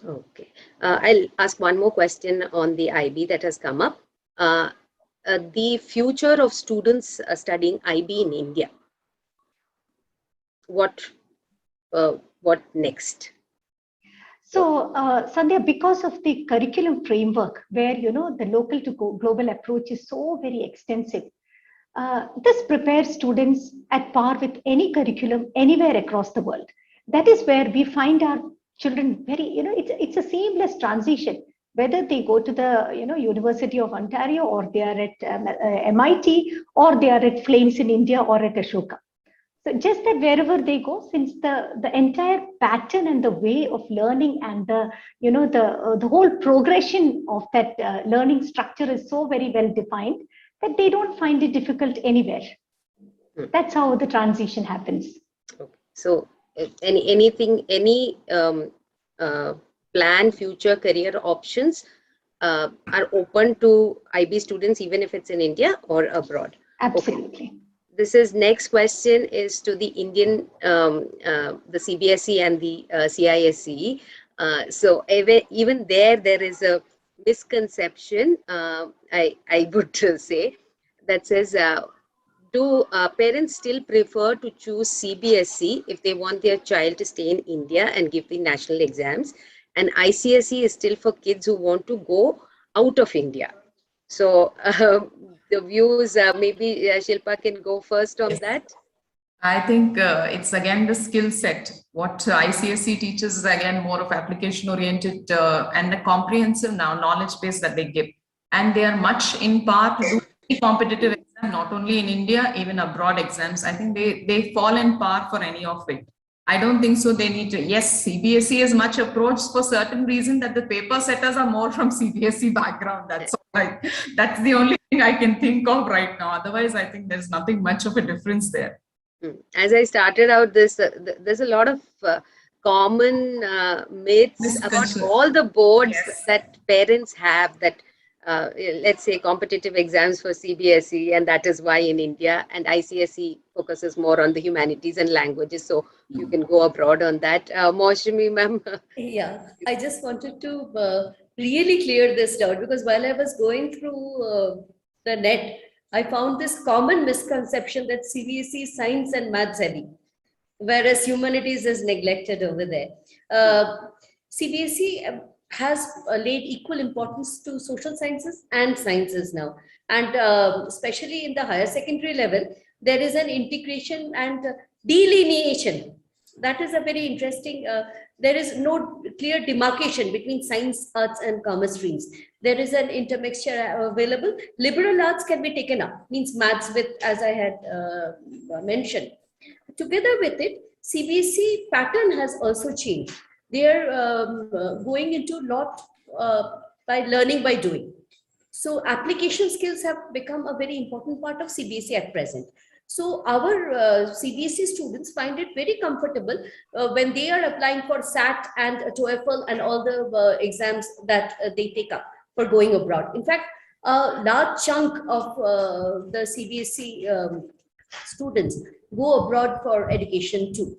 Okay. I'll ask one more question on the IB that has come up. The future of students studying IB in India. What next? So, Sandhya, because of the curriculum framework, where the local to global approach is so very extensive, this prepares students at par with any curriculum anywhere across the world. That is where we find our children very, it's a seamless transition, whether they go to the, University of Ontario, or they are at MIT, or they are at Flames in India, or at Ashoka. So just that wherever they go, since the entire pattern and the way of learning and the whole progression of that learning structure is so very well defined that they don't find it difficult anywhere. That's how the transition happens. Okay. So any plan future career options are open to IB students, even if it's in India or abroad? Absolutely. Okay. This is next question is to the Indian, the CBSE and the CISE. So even there is a misconception, I would say, that says, do parents still prefer to choose CBSE if they want their child to stay in India and give the national exams? And ICSE is still for kids who want to go out of India. So the views, maybe Shilpa can go first on that. I think it's again the skill set. What ICSE teaches is again more of application oriented and a comprehensive knowledge base that they give. And they are much in par to do any competitive exam, not only in India, even abroad exams. I think they fall in par for any of it. I don't think so. They need to. Yes, CBSE is much approached for certain reason that the paper setters are more from CBSE background. That's all that's the only thing I can think of right now. Otherwise, I think there's nothing much of a difference there. As I started out this, there's a lot of common myths about all the boards that parents have, that let's say competitive exams for CBSE, and that is why in India, and ICSE focuses more on the humanities and languages, so you can go abroad on that. Maushami ma'am. Yeah, I just wanted to really clear this out, because while I was going through the net, I found this common misconception that CBSE is science and maths heavy, whereas humanities is neglected over there. CBSE has laid equal importance to social sciences and sciences now. And especially in the higher secondary level, there is an integration and delineation. That is a very interesting, there is no clear demarcation between science, arts and commerce streams. There is an intermixture available. Liberal arts can be taken up, means maths with, as I had mentioned. Together with it, CBSE pattern has also changed. They are going into a lot by learning by doing. So application skills have become a very important part of CBSE at present. So our CBSE students find it very comfortable when they are applying for SAT and TOEFL and all the exams that they take up for going abroad. In fact, a large chunk of the CBSE students go abroad for education too.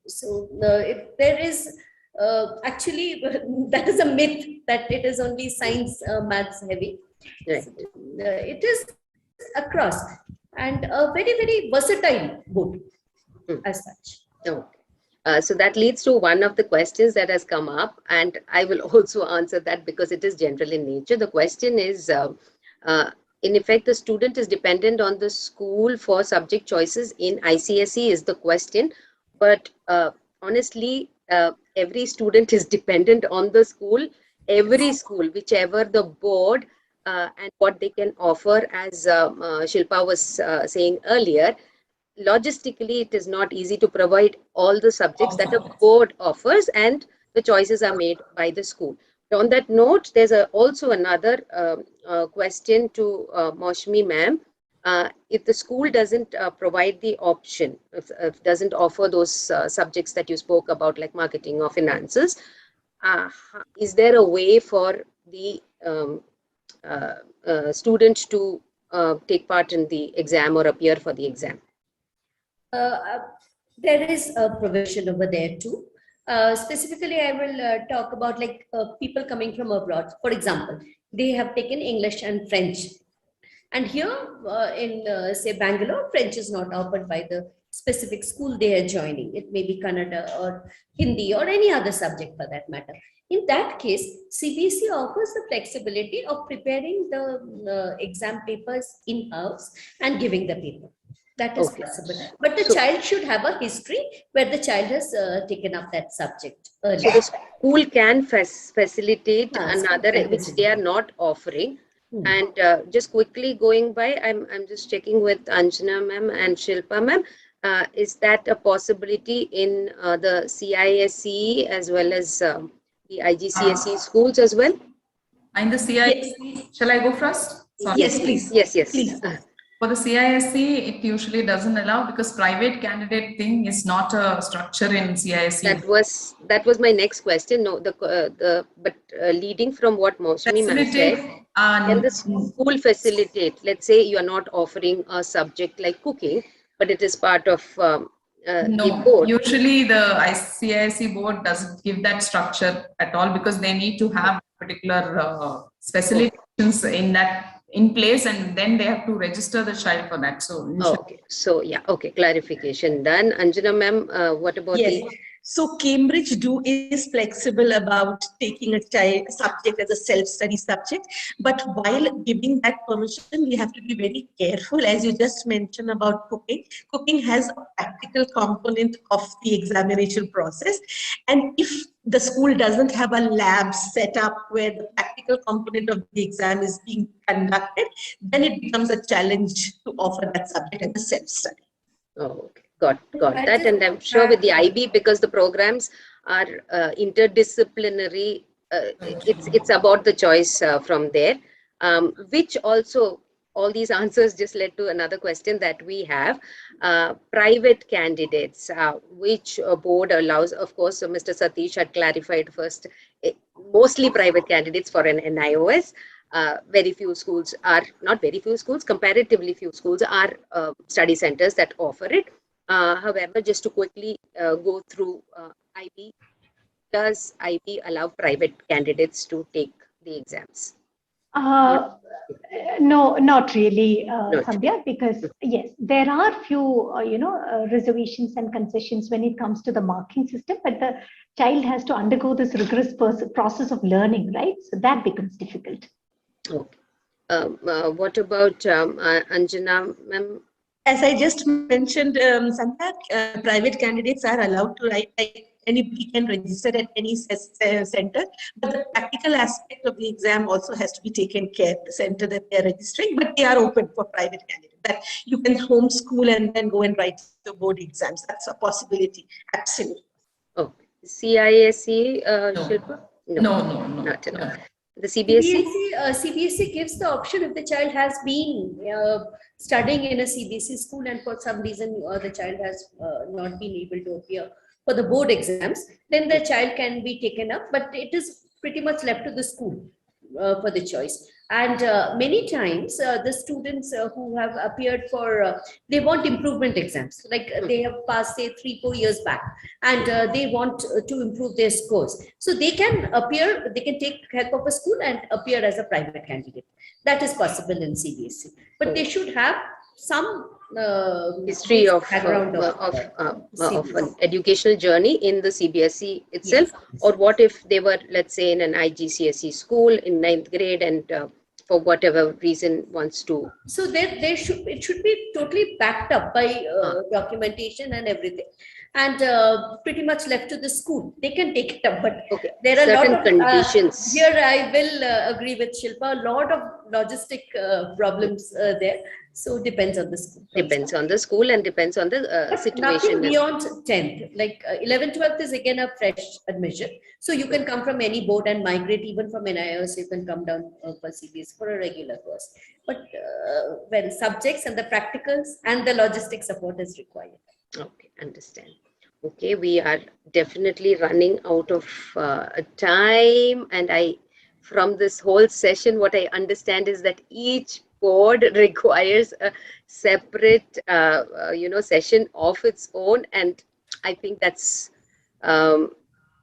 So if there is actually, that is a myth that it is only science, maths heavy. Right. So, it is across, and a very, very versatile board as such. Okay. So that leads to one of the questions that has come up, and I will also answer that because it is general in nature. The question is, in effect, the student is dependent on the school for subject choices in ICSE is the question. But honestly, every student is dependent on the school, every school, whichever the board and what they can offer, as Shilpa was saying earlier. Logistically, it is not easy to provide all the subjects that a board offers, and the choices are made by the school. On that note, there's also another question to Maushami ma'am. If the school doesn't provide the option, if doesn't offer those subjects that you spoke about, like marketing or finances, is there a way for the student to take part in the exam or appear for the exam? There is a provision over there too. Specifically, I will talk about like people coming from abroad. For example, they have taken English and French. And here in say Bangalore, French is not offered by the specific school they are joining. It may be Kannada or Hindi or any other subject for that matter. In that case, CBSE offers the flexibility of preparing the exam papers in-house and giving the paper. That is possible. But the child should have a history where the child has taken up that subject earlier. So the school can facilitate another, which they are not offering. And just quickly going by, I'm just checking with Anjana ma'am and Shilpa ma'am. Is that a possibility in the CISE as well as the IGCSE schools as well? In the CISE, shall I go first? Sorry. Yes, please. Yes, yes. Please. For the CISE, it usually doesn't allow because private candidate thing is not a structure in CISE. That was my next question. No, leading from what Mosmi ma'am said, can the school facilitate? Let's say you are not offering a subject like cooking, but it is part of the No, board. usually the CISE board doesn't give that structure at all because they need to have particular specifications in place, and then they have to register the child for that. So, Okay, so yeah, okay, clarification done. Anjana ma'am, what about Yes. the? So Cambridge is flexible about taking a subject as a self-study subject, but while giving that permission, we have to be very careful. As you just mentioned about cooking, cooking has a practical component of the examination process, and if the school doesn't have a lab set up where the practical component of the exam is being conducted, then it becomes a challenge to offer that subject as a self-study. Oh, okay. Got that. And I'm sure with the IB, because the programs are interdisciplinary, it's about the choice from there, which also, all these answers just led to another question that we have. Private candidates, which board allows, of course, so Mr. Satish had clarified first, mostly private candidates for an NIOS. Very few schools are, not very few schools, comparatively few schools are study centers that offer it. However, just to quickly go through IB, does IB allow private candidates to take the exams? No, not really, Not Sandhya, because yes, there are few, reservations and concessions when it comes to the marking system, but the child has to undergo this rigorous process of learning, right? So that becomes difficult. Okay. What about Anjana ma'am? As I just mentioned, Sandhya, private candidates are allowed to write, like anybody can register at any center, but the practical aspect of the exam also has to be taken care of the center that they are registering, but they are open for private candidates. That you can homeschool and then go and write the board exams. That's a possibility, absolutely. Oh, CISE, Shilpa? No. Not at all. The CBSE? CBSE gives the option if the child has been studying in a CBSE school and for some reason the child has not been able to appear for the board exams, then the child can be taken up, but it is pretty much left to the school for the choice. And many times the students who have appeared for, they want improvement exams, like they have passed say 3-4 years back and they want to improve their scores. So they can appear, they can take help of a school and appear as a private candidate. That is possible in CBSE, but they should have some history of background of an educational journey in the CBSE itself. Yes. Or what if they were, let's say, in an IGCSE school in 9th grade and for whatever reason wants to. So it should be totally backed up by documentation and everything, and pretty much left to the school. They can take it up, but there are certain a lot of conditions. Here I will agree with Shilpa. A lot of logistic problems there. So it depends on the school. Depends on the school and depends on the situation. Nothing beyond 10th, like 11th, 12th is again a fresh admission. So you can come from any board and migrate even from NIOS. You can come down for CBS for a regular course. But when subjects and the practicals and the logistic support is required. Okay, understand. Okay, we are definitely running out of time, and from this whole session, what I understand is that each board requires a separate, session of its own, and I think that's,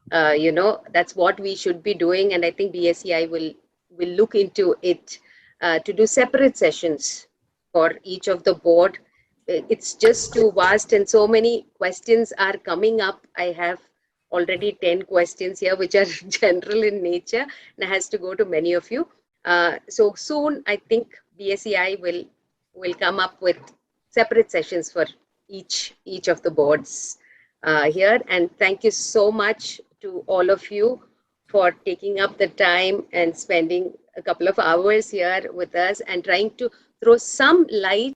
that's what we should be doing, and I think BSEI will look into it to do separate sessions for each of the board. It's just too vast, and so many questions are coming up. I have already 10 questions here, which are general in nature, and has to go to many of you. So soon, I think BSEI will come up with separate sessions for each of the boards here. And thank you so much to all of you for taking up the time and spending a couple of hours here with us and trying to throw some light